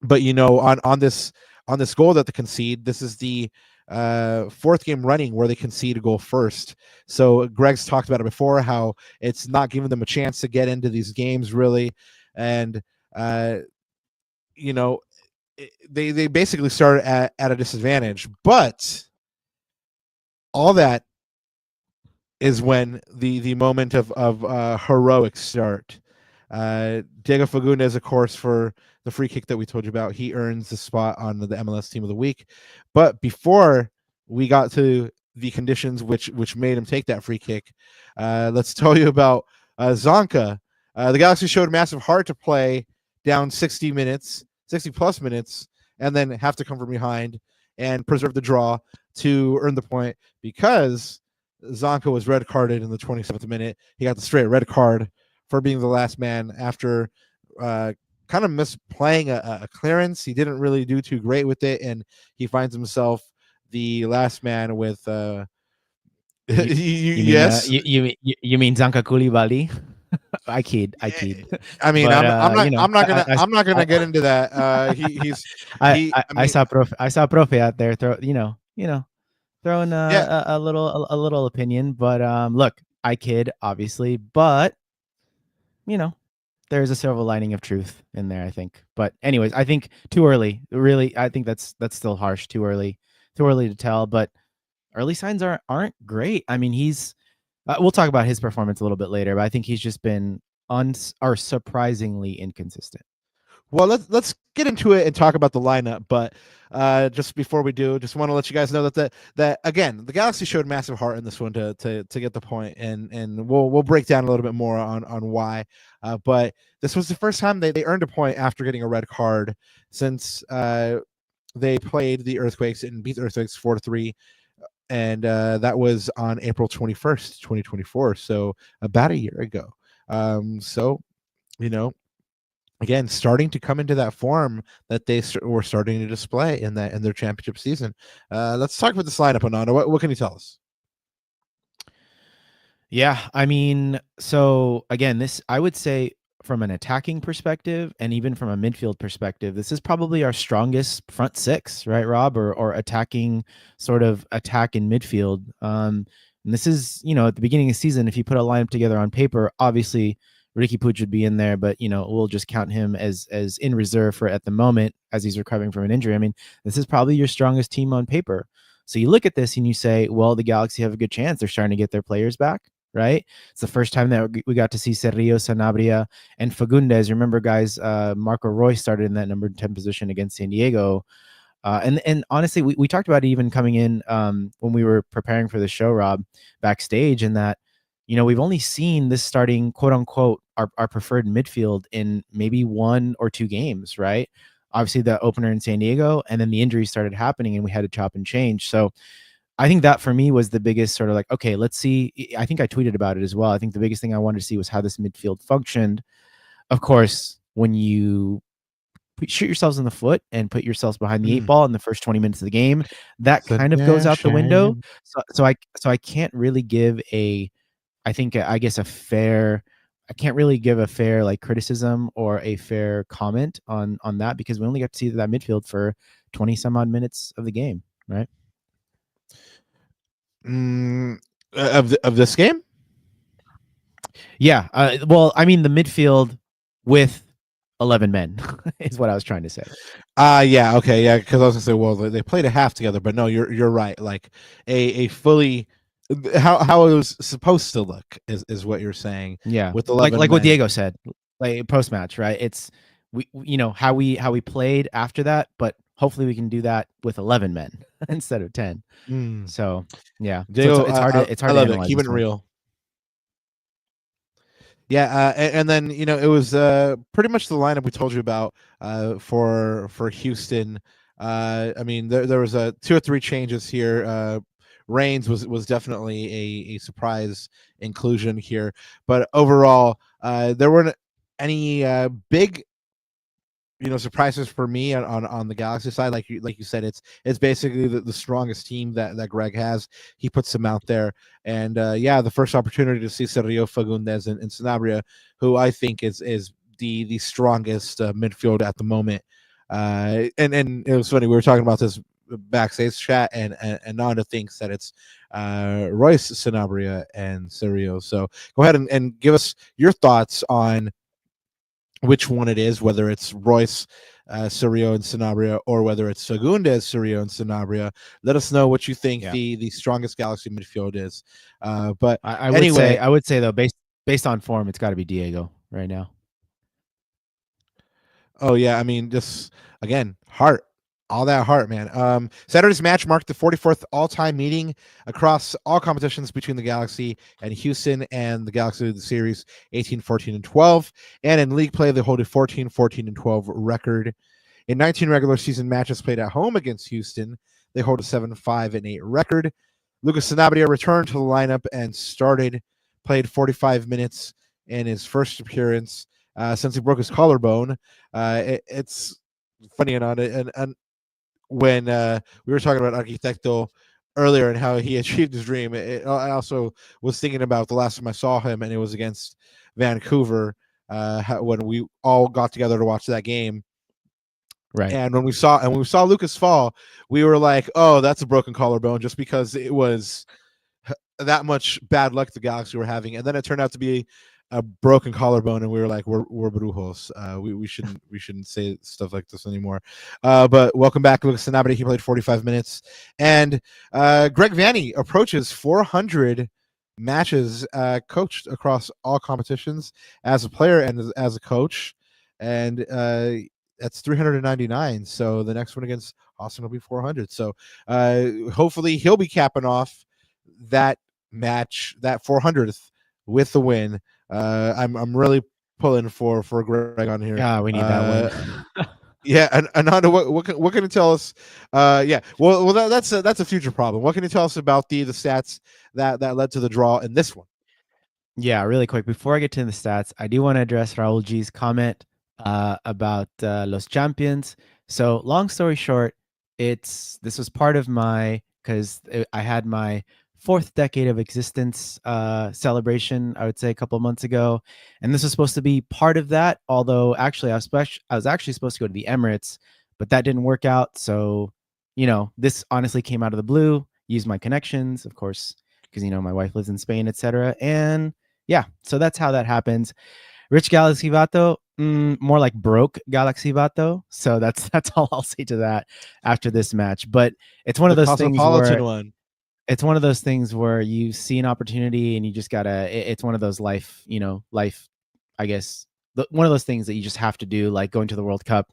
But on this goal that they concede, this is the fourth game running where they concede a goal first. So Greg's talked about it before, how it's not giving them a chance to get into these games really, and they basically started at a disadvantage. But all that is when the moment of heroics start. Diego Fagundez, of course, for the free kick that we told you about, he earns the spot on the MLS Team of the Week. But before we got to the conditions which made him take that free kick, let's tell you about Zonka. The Galaxy showed massive heart to play down 60 plus minutes, and then have to come from behind and preserve the draw to earn the point, because Zonka was red carded in the 27th minute. He got the straight red card for being the last man after kind of misplaying a clearance. He didn't really do too great with it, and he finds himself the last man with yes. You mean Zanka Koulibaly? I kid. I mean, but, I'm not gonna get into that. I saw Profe out there throwing a little opinion, but look, I kid, obviously, but there's a silver lining of truth in there, I think. But anyways, I think too early. Really, I think that's still harsh. Too early to tell. But early signs aren't great. I mean, he's. We'll talk about his performance a little bit later, but I think he's just been surprisingly inconsistent. Well, let's get into it and talk about the lineup. But just before we do, just want to let you guys know that again, the Galaxy showed massive heart in this one to get the point, and we'll break down a little bit more on why. But this was the first time they earned a point after getting a red card since they played the Earthquakes and beat the Earthquakes 4-3. And that was on April 21st, 2024. So about a year ago. So, again, starting to come into that form that they were starting to display in their championship season. Let's talk about this lineup, Ananda. What can you tell us? Yeah, I mean, so again, this I would say from an attacking perspective and even from a midfield perspective, this is probably our strongest front six, right, Rob, or attacking sort of attack in midfield. And this is, at the beginning of the season, if you put a lineup together on paper, obviously Ricky Puig would be in there, but we'll just count him as in reserve for at the moment as he's recovering from an injury. I mean, this is probably your strongest team on paper. So you look at this and you say, well, the Galaxy have a good chance. They're starting to get their players back. Right, it's the first time that we got to see Cerrillo, Sanabria, and Fagundez. Remember, guys, Marco Royce started in that number 10 position against San Diego, and honestly, we talked about it even coming in when we were preparing for the show, Rob, backstage, and that we've only seen this starting quote unquote our preferred midfield in maybe 1 or 2 games, right? Obviously, the opener in San Diego, and then the injuries started happening, and we had to chop and change. So I think that for me was the biggest sort of like, okay, let's see. I think I tweeted about it as well. I think the biggest thing I wanted to see was how this midfield functioned. Of course, when you shoot yourselves in the foot and put yourselves behind the 8 ball in the first 20 minutes of the game, that kind of goes out the window. So I can't really give I can't really give a fair like criticism or a fair comment on that because we only got to see that midfield for 20 some odd minutes of the game, right? Of this game? Yeah. Well, I mean, the midfield with 11 men is what I was trying to say. Yeah. Okay. Yeah. Because I was gonna say, well, they played a half together, but no, you're right. Like a fully how it was supposed to look is what you're saying. Yeah. With 11 like men. what Diego said, like post match, right? It's how we played after that, but hopefully we can do that with 11 men instead of 10. So yeah, Diego, so it's hard to I love analyze. It. Keep it real. Yeah, and then it was pretty much the lineup we told you about for Houston. I mean, there was 2 or 3 changes here. Reigns was definitely a surprise inclusion here, but overall, there weren't any big surprises for me on the Galaxy side. Like you said, it's basically the strongest team that Greg has. He puts them out there, and the first opportunity to see Sergio Fagundez and Sanabria, who I think is the strongest midfield at the moment. And it was funny, we were talking about this backstage chat, and Nanda thinks that it's Royce, Sanabria, and Sergio. So go ahead and give us your thoughts on which one it is, whether it's Royce, Sergio, and Sanabria, or whether it's Fagundez, Sergio, and Sanabria. Let us know what you think the strongest Galaxy midfield is. But I would say though, based on form, it's got to be Diego right now. Oh yeah, I mean, just again, heart. All that heart, man. Saturday's match marked the 44th all-time meeting across all competitions between the Galaxy and Houston, and the Galaxy of the series 18, 14, and 12. And in league play, they hold a 14, 14, and 12 record. In 19 regular season matches played at home against Houston, they hold a 7, 5, and 8 record. Lucas Sanabria returned to the lineup and played 45 minutes in his first appearance since he broke his collarbone. It's funny and when we were talking about Arquitekto earlier and how he achieved his dream, I also was thinking about the last time I saw him, and it was against Vancouver when we all got together to watch that game. Right. And when we saw Lucas fall, we were like, "Oh, that's a broken collarbone," just because it was that much bad luck the Galaxy were having. And then it turned out to be a broken collarbone, and we were like, we're brujos. We shouldn't say stuff like this anymore. But welcome back, Lucas Sanabria. He played 45 minutes, and Greg Vanney approaches 400 matches coached across all competitions as a player and as a coach, and that's 399. So the next one against Austin will be 400. So hopefully he'll be capping off that match, that 400th, with the win. I'm really pulling for Greg on here. Yeah, we need that win. Yeah, and Ananda, what can you tell us? Yeah, well, that's a future problem. What can you tell us about the stats that led to the draw in this one? Yeah, really quick before I get to the stats, I do want to address Raul G's comment about Los Champions. So, long story short, this was part of my because I had my fourth decade of existence celebration. I would say a couple of months ago, and this was supposed to be part of that. Although actually, I was actually supposed to go to the Emirates, but that didn't work out. So, this honestly came out of the blue. Used my connections, of course, because my wife lives in Spain, etc. And yeah, so that's how that happens. Rich Galaxy Vato, more like broke Galaxy Vato. So that's all I'll say to that after this match. But it's one of The those things cosmopolitan where one. it's one of those things where you see an opportunity and you just gotta. It's one of those life, I guess, one of those things that you just have to do, like going to the World Cup.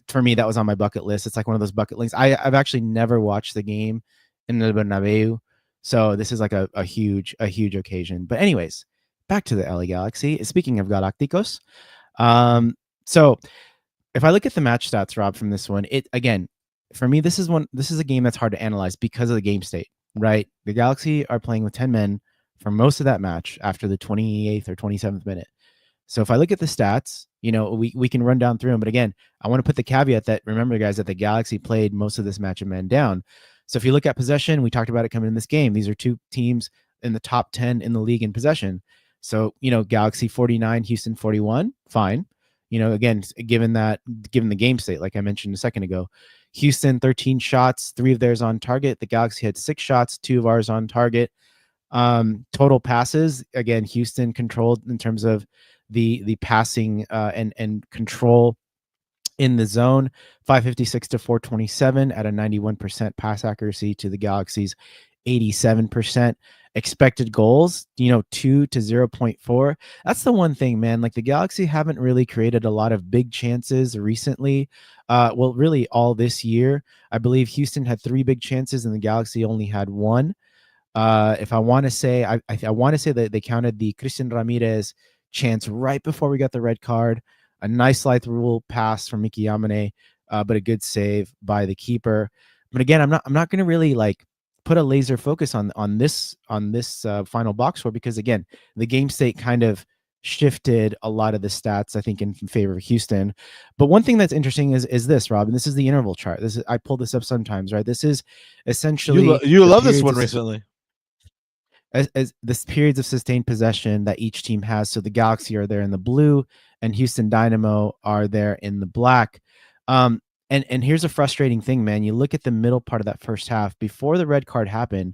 For me, that was on my bucket list. It's like one of those bucket lists. I've actually never watched the game in the Bernabeu, so this is like a huge occasion. But anyways, back to the LA Galaxy. Speaking of Galacticos, so if I look at the match stats, Rob, from this one, it again, for me, this is a game that's hard to analyze because of the game state, right? The Galaxy are playing with 10 men for most of that match after the 28th or 27th minute. So if I look at the stats, we can run down through them. But again, I want to put the caveat that, remember, guys, that the Galaxy played most of this match a man down. So if you look at possession, we talked about it coming in this game. These are two teams in the top 10 in the league in possession. So, Galaxy 49, Houston 41, fine. Again, given the game state, like I mentioned a second ago, Houston 13 shots, 3 of theirs on target. The Galaxy had 6 shots, 2 of ours on target. Total passes, again, Houston controlled in terms of the passing and control in the zone, 556 to 427 at a 91% pass accuracy to the Galaxy's 87%. Expected goals, 2 to 0.4. That's the one thing, man. Like, the Galaxy haven't really created a lot of big chances recently. Well, really all this year. I believe Houston had 3 big chances and the Galaxy only had 1. If I want to say, I want to say that they counted the Christian Ramirez chance right before we got the red card. A nice slide rule pass from Miki Yamane, but a good save by the keeper. But again, I'm not going to really put a laser focus on this final box score, because again, the game state kind of shifted a lot of the stats, I think, in favor of Houston. But one thing that's interesting is this, Rob, and this is the interval chart. I pull this up sometimes, right? This is essentially you love this one recently. As this periods of sustained possession that each team has. So the Galaxy are there in the blue and Houston Dynamo are there in the black. And here's a frustrating thing, man. You look at the middle part of that first half before the red card happened.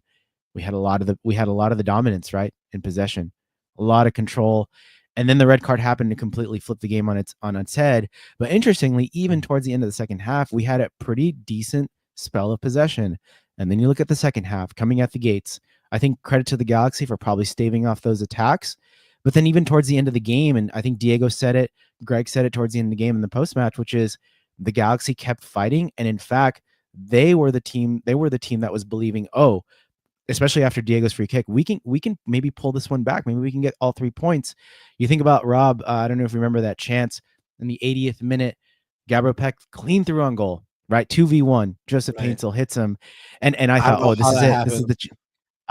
We had a lot of the dominance, right, in possession, a lot of control, and then the red card happened to completely flip the game on its head. But interestingly, even towards the end of the second half, we had a pretty decent spell of possession. And then you look at the second half coming at the gates. I think credit to the Galaxy for probably staving off those attacks. But then even towards the end of the game, and I think Diego said it, Greg said it towards the end of the game in the post-match, which is the Galaxy kept fighting. And in fact, they were the team that was believing, especially after Diego's free kick, we can maybe pull this one back. Maybe we can get all 3 points. You think about, Rob, I don't know if you remember that chance in the 80th minute, Gabriel Peck clean through on goal, right? 2v1, Joseph Paintsel hits him. And I thought, this is it. Happened. This is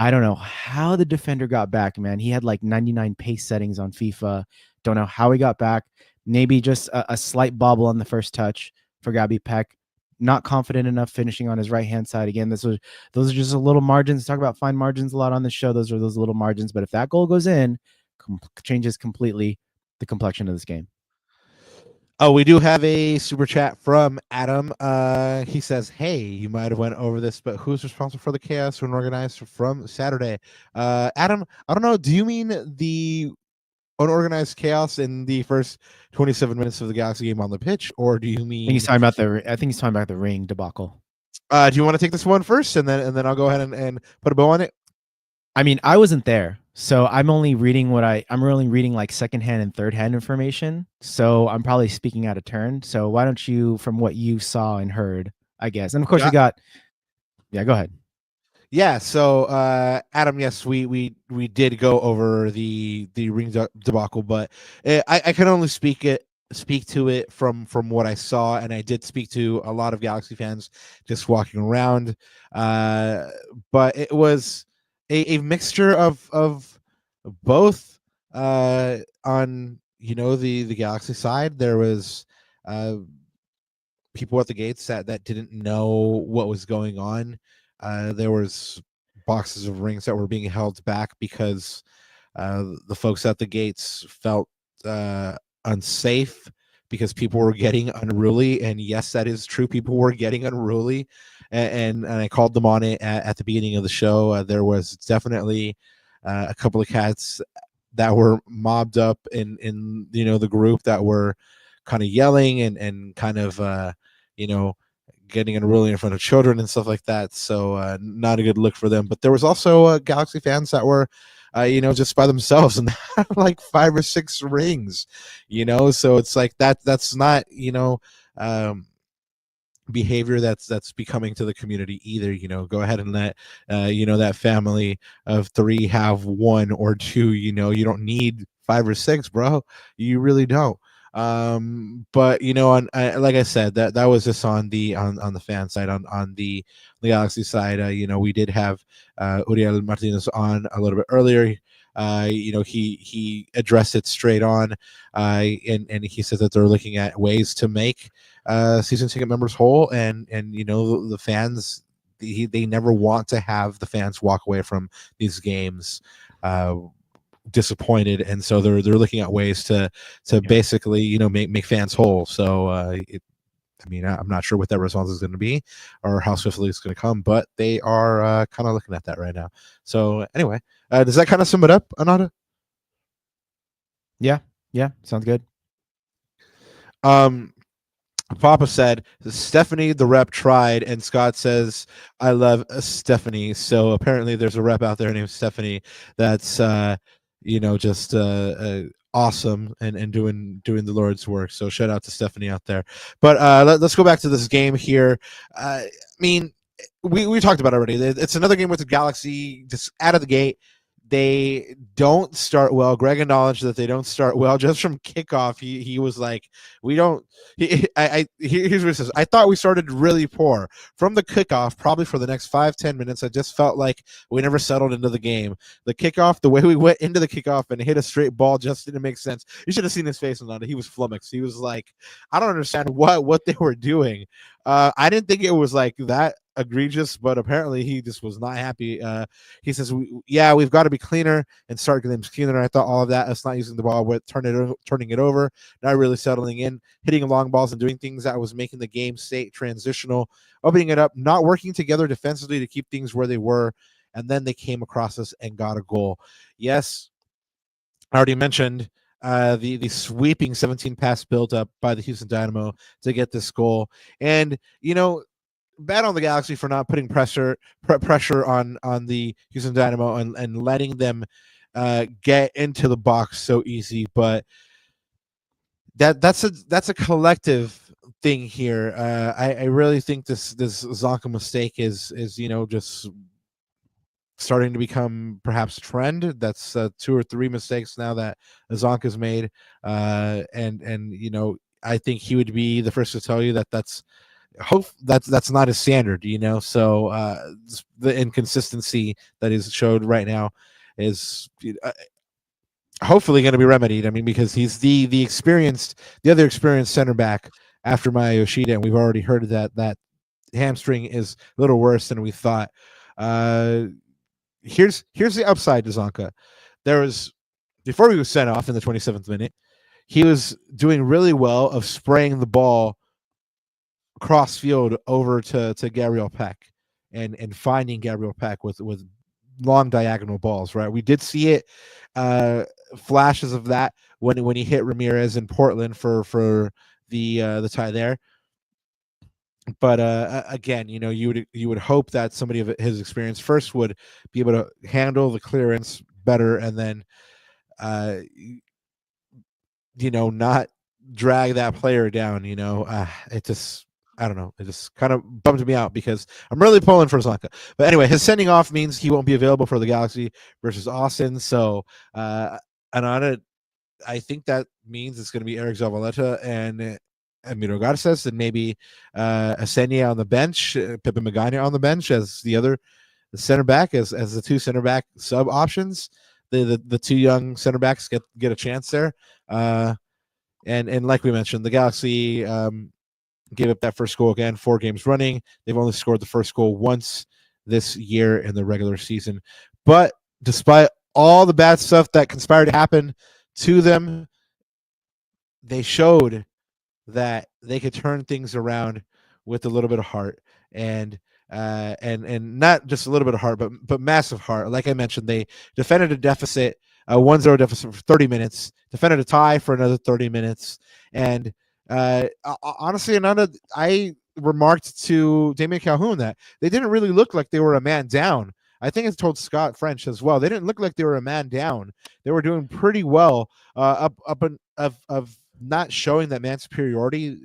I don't know how the defender got back, man. He had 99 pace settings on FIFA. Don't know how he got back. Maybe just a slight bobble on the first touch for Gabby Peck. Not confident enough finishing on his right-hand side. Again, those are just a little margins. Talk about fine margins a lot on the show. Those are those little margins. But if that goal goes in, changes completely the complexion of this game. Oh, we do have a super chat from Adam. He says, "Hey, you might have went over this, but who's responsible for the chaos when organized from Saturday?" Adam, I don't know. Do you mean the unorganized chaos in the first 27 minutes of the Galaxy game on the pitch, or do you mean? I think he's talking about the ring debacle. Do you want to take this one first, and then I'll go ahead and put a bow on it? I mean, I wasn't there, so I'm only reading secondhand and thirdhand information. So I'm probably speaking out of turn. So why don't you, from what you saw and heard, I guess, and of course go ahead. Yeah. So Adam, yes, we did go over the ring debacle, but I can only speak it speak to it from what I saw, and I did speak to a lot of Galaxy fans just walking around. But it was a mixture of both. On the Galaxy side, there was people at the gates that didn't know what was going on. There was boxes of rings that were being held back because the folks at the gates felt unsafe because people were getting unruly. And yes, that is true. People were getting unruly, and I called them on it at the beginning of the show. There was definitely a couple of cats that were mobbed up in the group that were kind of yelling and kind of getting unruly in front of children and stuff like that. So not a good look for them. But there was also Galaxy fans that were just by themselves and had like 5 or 6 rings, so it's like that's not behavior that's becoming to the community either. Go ahead and let that family of 3 have 1 or 2. You don't need 5 or 6, bro. You really don't. But like I said, that was just on the fan side. On the Galaxy side, we did have Urel Martinez on a little bit earlier. He addressed it straight on, and he said that they're looking at ways to make season ticket members whole, and the fans, they never want to have the fans walk away from these games disappointed, and so they're looking at ways to basically make fans whole. So I'm not sure what that response is going to be or how swiftly it's going to come, but they are kind of looking at that right now. So anyway, does that kind of sum it up, Ananda? Yeah, sounds good. Papa said Stephanie the rep tried, and Scott says I love Stephanie. So apparently there's a rep out there named Stephanie that's just awesome and doing the Lord's work. So shout out to Stephanie out there. But let's go back to this game here. I mean, we talked about it already. It's another game with the Galaxy just out of the gate. They don't start well. Greg acknowledged that they don't start well just from kickoff. He was like, we don't. Here's what he says. I thought we started really poor from the kickoff. Probably for the next 5-10 minutes, I just felt like we never settled into the game. The kickoff, the way we went into the kickoff and hit a straight ball, just didn't make sense. You should have seen his face on that. He was flummoxed. He was like, I don't understand what they were doing. I didn't think it was like that egregious, but apparently he just was not happy. He says, we've got to be cleaner and start games cleaner. I thought all of that, us not using the ball, with turning it over, not really settling in, hitting long balls and doing things that was making the game state transitional, opening it up, not working together defensively to keep things where they were, and then they came across us and got a goal. Yes, I already mentioned the sweeping 17 pass build up by the Houston Dynamo to get this goal. And bad on the Galaxy for not putting pressure on the Houston Dynamo and letting them get into the box so easy. But that's a collective thing here. I really think this Zonka mistake is just starting to become perhaps a trend. That's 2 or 3 mistakes now that Zonka's made, and I think he would be the first to tell you that's not his standard. So the inconsistency that is showed right now is hopefully going to be remedied. I mean, because he's the other experienced center back after Maya Yoshida, and we've already heard that hamstring is a little worse than we thought. Here's the upside to Zonka. There was, before he was sent off in the 27th minute, he was doing really well of spraying the ball cross field over to Gabriel Peck and finding Gabriel Peck with long diagonal balls. Right, we did see it, flashes of that when he hit Ramirez in Portland for the tie there. But again, you would hope that somebody of his experience first would be able to handle the clearance better, and then not drag that player down. It just, I don't know. It just kind of bummed me out because I'm really pulling for Zonka. But anyway, his sending off means he won't be available for the Galaxy versus Austin. So Ananda, I think that means it's going to be Eric Zavaleta and Emilio Garces, and maybe Asenia on the bench, Pepe Magana on the bench as the center back, as the two center back sub options. The two young center backs get a chance there. And like we mentioned, the Galaxy gave up that first goal again 4 games running. They've only scored the first goal once this year in the regular season. But despite all the bad stuff that conspired to happen to them, they showed that they could turn things around with a little bit of heart, and not just a little bit of heart, but massive heart. Like I mentioned, they defended a deficit, a 1-0 deficit for 30 minutes, defended a tie for another 30 minutes, and honestly, I remarked to Damien Calhoun that they didn't really look like they were a man down. I think it's told Scott French as well. They didn't look like they were a man down. They were doing pretty well of not showing that man superiority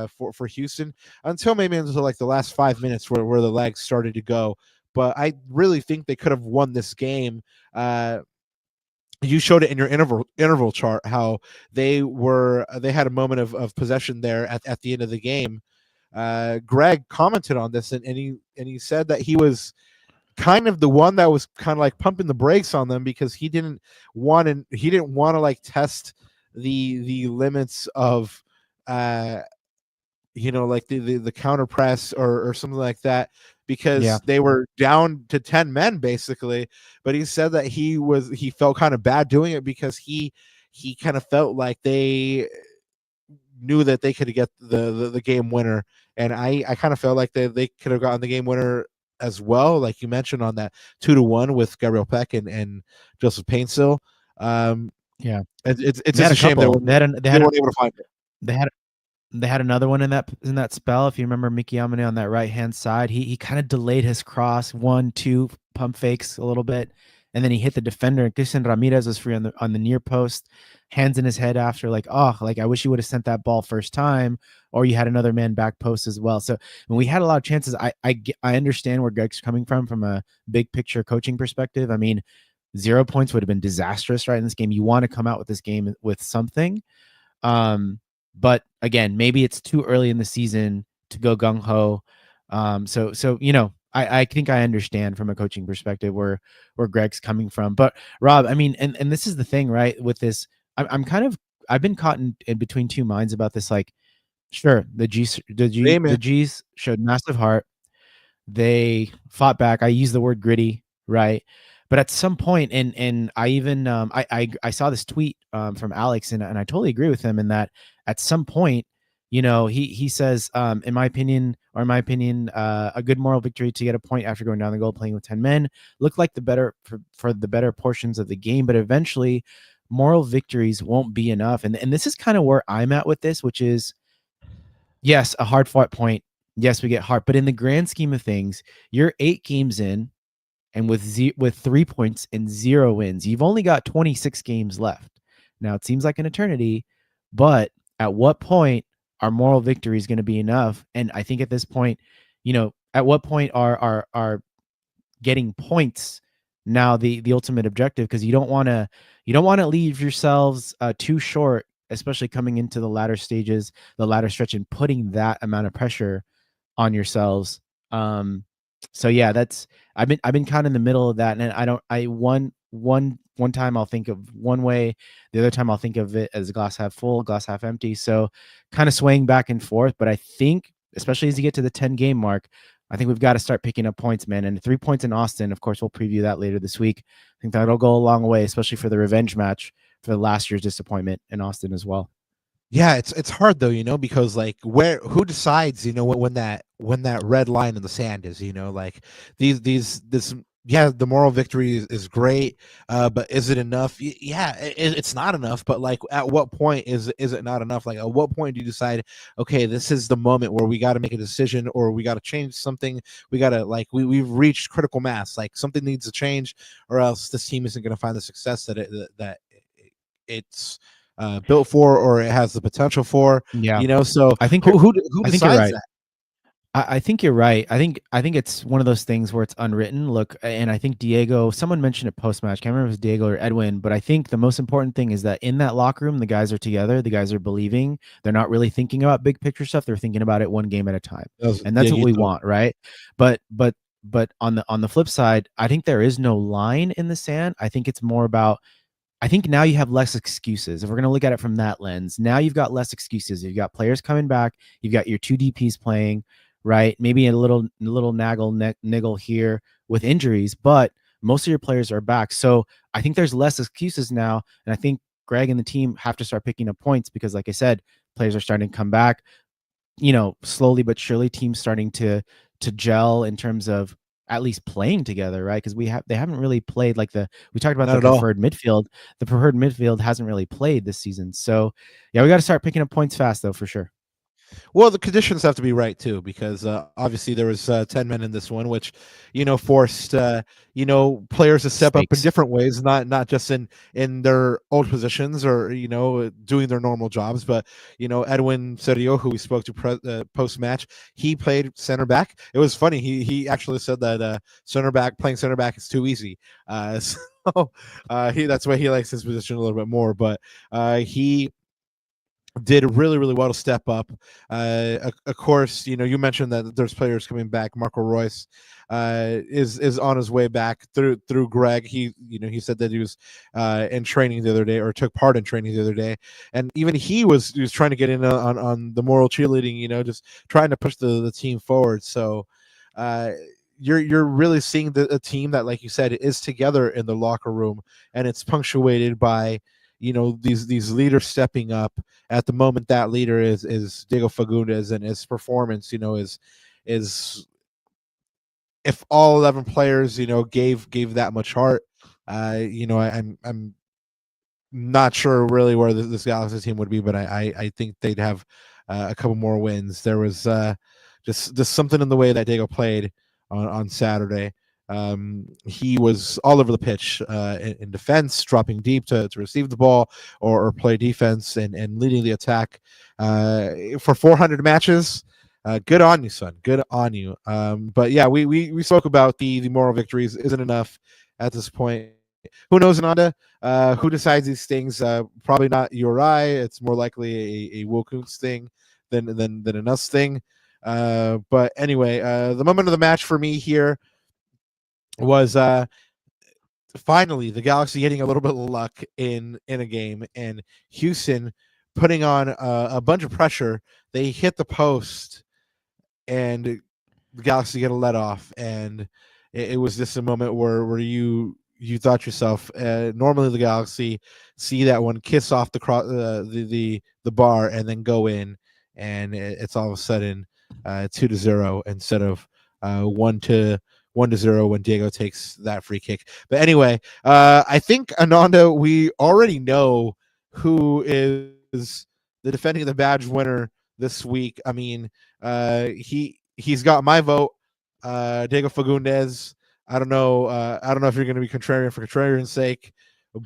for Houston until like the last 5 minutes where the legs started to go. But I really think they could have won this game. You showed it in your interval chart how they had a moment of possession there at the end of the game. Greg commented on this and he said that he was kind of the one that was kind of like pumping the brakes on them because he didn't want to like test the limits of like the counter press or something like that, because they were down to 10 men basically. But he said that he felt kind of bad doing it because he kind of felt like they knew that they could get the game winner, and I kind of felt like they could have gotten the game winner as well, like you mentioned on that 2-1 with Gabriel Peck and Joseph Paintsill. It's just a shame they weren't able to find it. They had another one in that spell. If you remember Mickey Amane on that right hand side, he kind of delayed his cross, 1-2 pump fakes a little bit, and then he hit the defender. And Christian Ramirez was free on the near post, hands in his head after, like I wish you would have sent that ball first time, or you had another man back post as well. So when we had a lot of chances, I understand where Greg's coming from a big picture coaching perspective. I mean, 0 points would have been disastrous, right? In this game, you want to come out with this game with something. But again, maybe it's too early in the season to go gung ho. So I think I understand from a coaching perspective where Greg's coming from. But Rob, I mean, and this is the thing, right? With this, I've been caught in between two minds about this. Like, sure, the G's showed massive heart. They fought back. I use the word gritty, right? But at some point, and I even I saw this tweet from Alex, and I totally agree with him in that at some point, he says, in my opinion, a good moral victory to get a point after going down the goal playing with 10 men looked like the better for the better portions of the game, but eventually moral victories won't be enough. And this is kind of where I'm at with this, which is, yes, a hard fought point. Yes, we get heart, but in the grand scheme of things, you're 8 games in, and with 3 points and 0 wins, you've only got 26 games left. Now it seems like an eternity, but at what point are moral victories going to be enough? And I think at this point, at what point are getting points now the ultimate objective? Because you don't want to leave yourselves too short, especially coming into the latter stages, the latter stretch, and putting that amount of pressure on yourselves. So yeah, I've been kind of in the middle of that, and one time I'll think of one way, the other time I'll think of it as glass half full, glass half empty. So kind of swaying back and forth. But I think, especially as you get to the 10 game mark, I think we've got to start picking up points, man. And 3 points in Austin, of course, we'll preview that later this week. I think that'll go a long way, especially for the revenge match for last year's disappointment in Austin as well. Yeah, it's hard though, because like who decides, when that red line in the sand is, like the moral victory is great, but is it enough? Yeah, it's not enough. But like, at what point is it not enough? Like, at what point do you decide, okay, this is the moment where we got to make a decision, or we got to change something? We got to we've reached critical mass. Like, something needs to change, or else this team isn't going to find the success that it's built for, or it has the potential for. Yeah. So I think who decides you're right. that? I think you're right. I think it's one of those things where it's unwritten. Look, and I think Diego, someone mentioned it post match. Can't remember if it was Diego or Edwin, but I think the most important thing is that in that locker room, the guys are together. The guys are believing. They're not really thinking about big picture stuff. They're thinking about it one game at a time, and that's what we want, right? But on the flip side, I think there is no line in the sand. I think it's more about. I think now you have less excuses. If we're going to look at it from that lens, now you've got less excuses. You've got players coming back. You've got your two DPs playing, right? Maybe a little niggle here with injuries, but most of your players are back. So I think there's less excuses now. And I think Greg and the team have to start picking up points because, like I said, players are starting to come back, slowly but surely teams starting to gel in terms of at least playing together, right? Because they haven't really played we talked about the preferred midfield. The preferred midfield hasn't really played this season. So yeah, we got to start picking up points fast though, for sure. Well, the conditions have to be right too, because obviously there was 10 men in this one, which forced players to step up in different ways, not just in their old positions or doing their normal jobs, but Edwin Serio, who we spoke to post match, he played center back. It was funny. He actually said that playing center back is too easy. So that's why he likes his position a little bit more. But he did really, really well to step up. Of course, you mentioned that there's players coming back. Marco Royce is on his way back through Greg. He said that he was in training the other day, or took part in training the other day, and even he was trying to get in on the moral cheerleading. Just trying to push the team forward. So you're really seeing a team that, like you said, is together in the locker room, and it's punctuated by these leaders stepping up. At the moment, that leader is Diego Fagundez, and his performance is if all 11 players gave that much heart, I'm not sure really where this Galaxy team would be, but I think they'd have a couple more wins. There was just something in the way that Diego played on Saturday. He was all over the pitch in defense, dropping deep to receive the ball or play defense, and leading the attack for 400 matches. Good on you, son. Good on you. But yeah, we spoke about the moral victories isn't enough at this point. Who knows, Ananda? Who decides these things? Probably not you or I. It's more likely a Will Kuntz thing than an us thing. But anyway, the moment of the match for me here was finally the Galaxy getting a little bit of luck in a game, and Houston putting on a bunch of pressure. They hit the post, and the Galaxy get a let off, and it was just a moment where you thought yourself, normally the Galaxy see that one kiss off the bar and then go in, and it's all of a sudden 2-0 instead of 1-0 when Diego takes that free kick. But anyway, I think, Ananda, we already know who is the defending the badge winner this week. I mean, he's got my vote, Diego Fagundez. I don't know if you're going to be contrarian for contrarian's sake,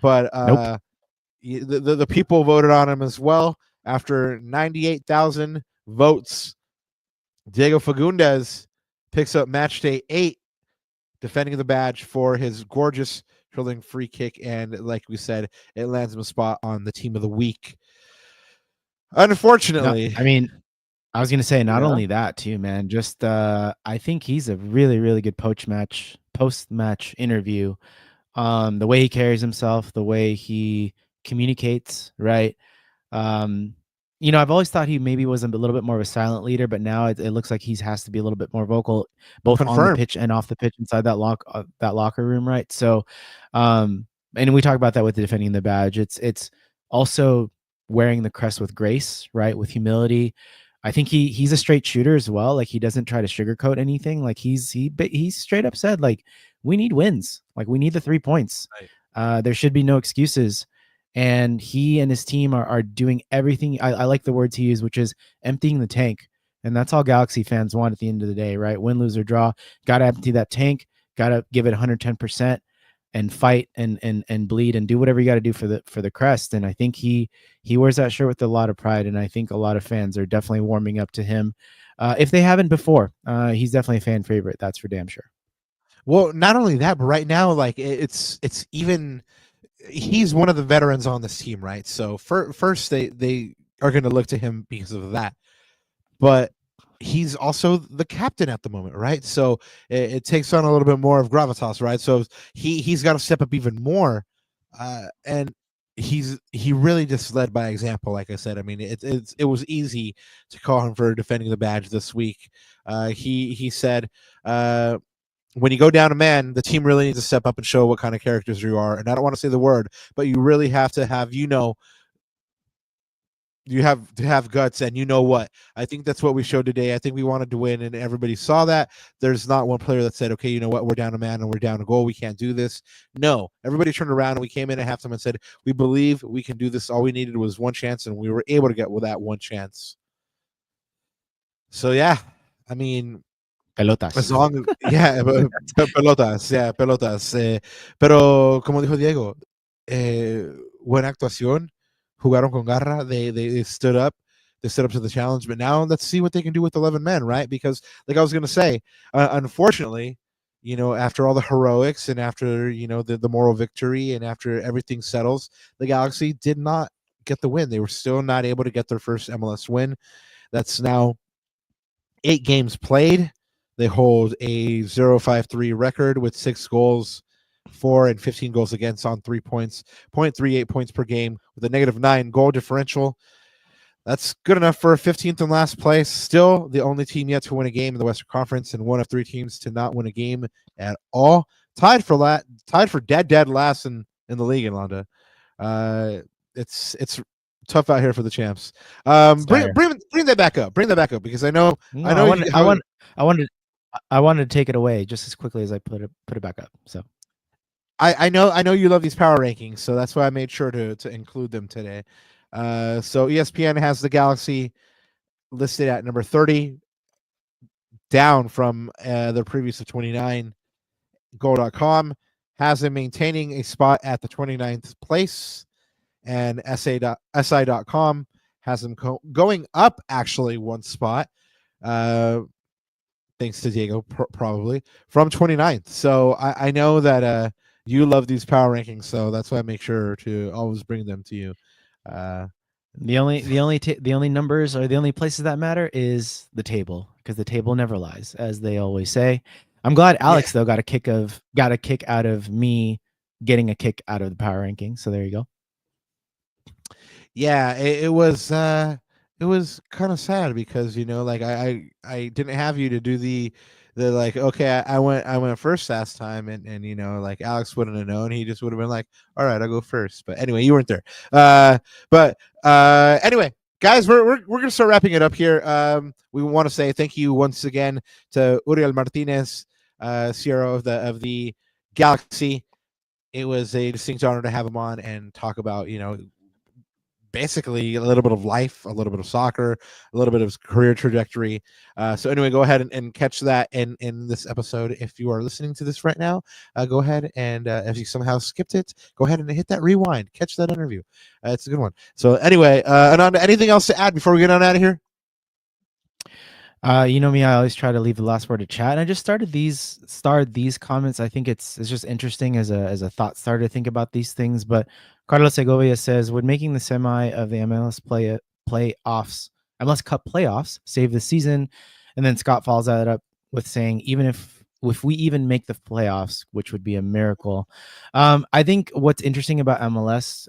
but Nope. the people voted on him as well. After 98,000 votes, Diego Fagundez picks up match day 8, defending the badge for his gorgeous drilling free kick, and like we said, it lands him a spot on the team of the week. Unfortunately, No, I mean, I was gonna say not only that too, man. Just I think he's a really, really good post-match interview. The way he carries himself, the way he communicates, right? I've always thought he maybe was a little bit more of a silent leader, but now it looks like he has to be a little bit more vocal, both on the pitch and off the pitch inside that locker room, right? So, and we talk about that with the defending the badge. It's also wearing the crest with grace, right? With humility. I think he's a straight shooter as well. Like, he doesn't try to sugarcoat anything. Like, he's straight up said, like, we need wins. Like, we need the 3 points. Right. There should be no excuses. And he and his team are doing everything. I like the words he used, which is emptying the tank. And that's all Galaxy fans want at the end of the day, right? Win, lose, or draw. Got to empty that tank. Got to give it 110% and fight and bleed and do whatever you got to do for the crest. And I think he wears that shirt with a lot of pride. And I think a lot of fans are definitely warming up to him. If they haven't before, he's definitely a fan favorite. That's for damn sure. Well, not only that, but right now, like it's even he's one of the veterans on this team, right? So first they are going to look to him because of that, but he's also the captain at the moment, right? So it takes on a little bit more of gravitas, right? So he's got to step up even more, and he really just led by example. Like I said, I mean, it was easy to call him for defending the badge this week. He said, when you go down a man, the team really needs to step up and show what kind of characters you are. And I don't want to say the word, but you really have to have, you have to have guts, and you know what? I think that's what we showed today. I think we wanted to win, and everybody saw that. There's not one player that said, okay, you know what? We're down a man and we're down a goal. We can't do this. No, everybody turned around and we came in at halftime and said, we believe we can do this. All we needed was one chance, and we were able to get with that one chance. So, yeah, I mean, Pelotas. as long as, pelotas. Pero como dijo Diego, buena actuación, jugaron con garra. They stood up. They stood up to the challenge. But now let's see what they can do with 11 men, right? Because, like I was going to say, unfortunately, after all the heroics and after the moral victory and after everything settles, the Galaxy did not get the win. They were still not able to get their first MLS win. That's now 8 games played. They hold a 0-5-3 record with 6 goals, 4 and 15 goals against on 3 points, 0.38 points per game with a -9 goal differential. That's good enough for 15th and last place. Still the only team yet to win a game in the Western Conference and one of 3 teams to not win a game at all. Tied for dead last in the league in London. It's tough out here for the champs. Bring that back up. Bring that back up because I know I wanted to take it away just as quickly as I put it back up. So I know you love these power rankings, so that's why I made sure to include them today. So ESPN has the Galaxy listed at number 30, down from their previous of 29. Goal.com has them maintaining a spot at the 29th place, and SI.com has them going up actually one spot. Thanks to Diego, probably from 29th. So I know that you love these power rankings, so that's why I make sure to always bring them to you. The only numbers or the only places that matter is the table, because the table never lies, as they always say. I'm glad Alex though got a kick out of me getting a kick out of the power ranking. So there you go. Yeah, it was kind of sad because like I didn't have you to do the like, okay, I went first last time, and like Alex wouldn't have known. He just would have been like, all right, I'll go first. But anyway, you weren't there. But anyway, guys, we're gonna start wrapping it up here. We want to say thank you once again to Urel Martinez, CRO of the Galaxy. It was a distinct honor to have him on and talk about basically a little bit of life, a little bit of soccer, a little bit of career trajectory. So anyway, go ahead and catch that in this episode. If you are listening to this right now, go ahead and if you somehow skipped it, go ahead and hit that rewind. Catch that interview. It's a good one. So anyway, Ananda, anything else to add before we get on out of here? You know me, I always try to leave the last word to chat. And I just started these comments. I think it's just interesting as a thought starter to think about these things. But Carlos Segovia says, would making the semi of the MLS MLS Cup playoffs save the season? And then Scott follows that up with saying, even if we even make the playoffs, which would be a miracle. I think what's interesting about MLS,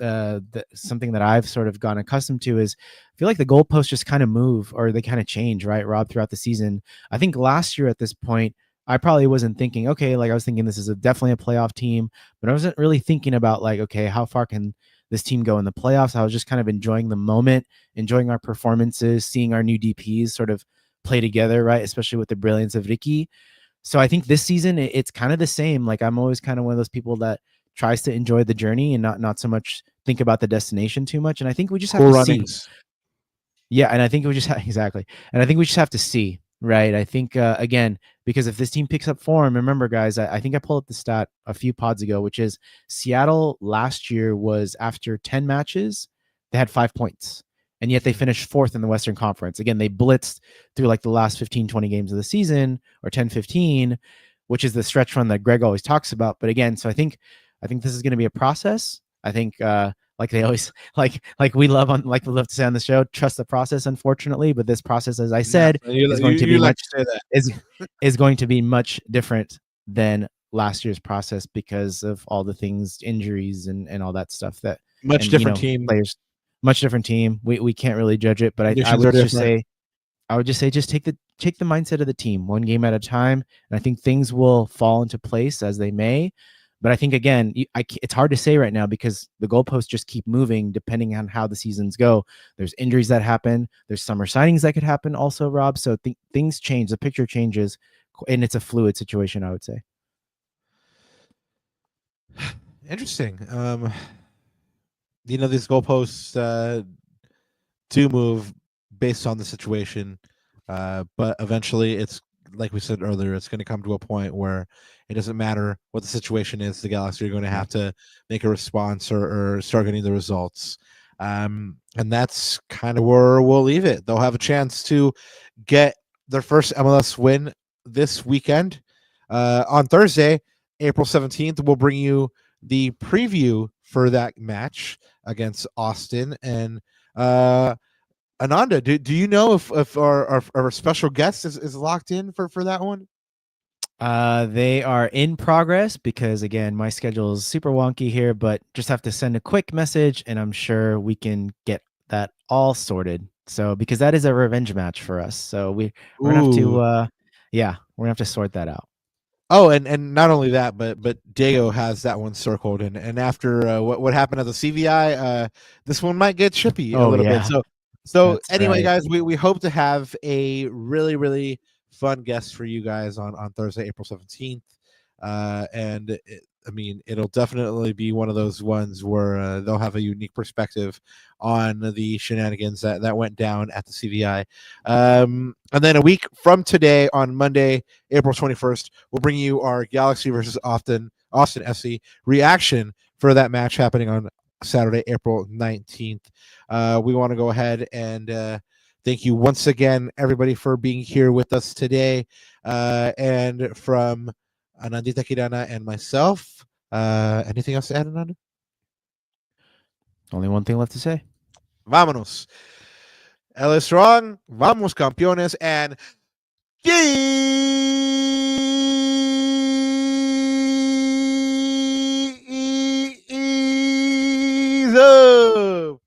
something that I've sort of gotten accustomed to, is I feel like the goalposts just kind of move, or they kind of change, right, Rob, throughout the season. I think last year at this point, I probably wasn't thinking, okay, like I was thinking this is definitely a playoff team, but I wasn't really thinking about like, okay, how far can this team go in the playoffs? I was just kind of enjoying the moment, enjoying our performances, seeing our new DPs sort of play together, right, especially with the brilliance of Ricky. So I think this season it's kind of the same. Like I'm always kind of one of those people that tries to enjoy the journey and not so much think about the destination too much. And I think we just have to see. Yeah, and I think we just exactly. And I think we just have to see, right? I think again, because if this team picks up form, remember guys, I think I pulled up the stat a few pods ago, which is Seattle last year was after 10 matches, they had 5 points. and yet they finished 4th in the Western Conference. Again, they blitzed through like the last 15, 20 games of the season, or 10, 15, which is the stretch run that Greg always talks about. But again, so I think this is going to be a process. I think like they always like we love to say on the show, trust the process, unfortunately. But this process, as I said, is going to be much is going to be much different than last year's process because of all the things, injuries and all that stuff that much different team players, much different team. We can't really judge it, but I would just say just take the mindset of the team one game at a time. And I think things will fall into place as they may. But I think, again, it's hard to say right now because the goalposts just keep moving depending on how the seasons go. There's injuries that happen. There's summer signings that could happen also, Rob. So things change. The picture changes, and it's a fluid situation, I would say. Interesting. These goalposts do move based on the situation, but eventually it's, like we said earlier, it's going to come to a point where it doesn't matter what the situation is. The Galaxy are going to have to make a response or start getting the results. And that's kind of where we'll leave it. They'll have a chance to get their first MLS win this weekend. On Thursday, April 17th, we'll bring you the preview for that match against Austin. And Ananda, do you know if our special guest is locked in for that one? They are in progress because, again, my schedule is super wonky here, but just have to send a quick message and I'm sure we can get that all sorted. So, because that is a revenge match for us. So we're gonna have to, we're gonna have to sort that out. Oh, and not only that, but Diego has that one circled, and after what happened at the CVI, this one might get chippy a little bit. So That's anyway, right. guys, we hope to have a really, really fun guest for you guys on Thursday, April 17th. And it'll definitely be one of those ones where they'll have a unique perspective on the shenanigans that went down at the CVI. And then a week from today, on Monday, April 21st, we'll bring you our Galaxy versus Austin FC reaction for that match happening on Saturday, April 19th. We want to go ahead and thank you once again, everybody, for being here with us today. And from Anandita Kirana and myself, anything else to add, Ananda? Only one thing left to say. Vámonos. L is strong. Vamos, campeones. And ease up.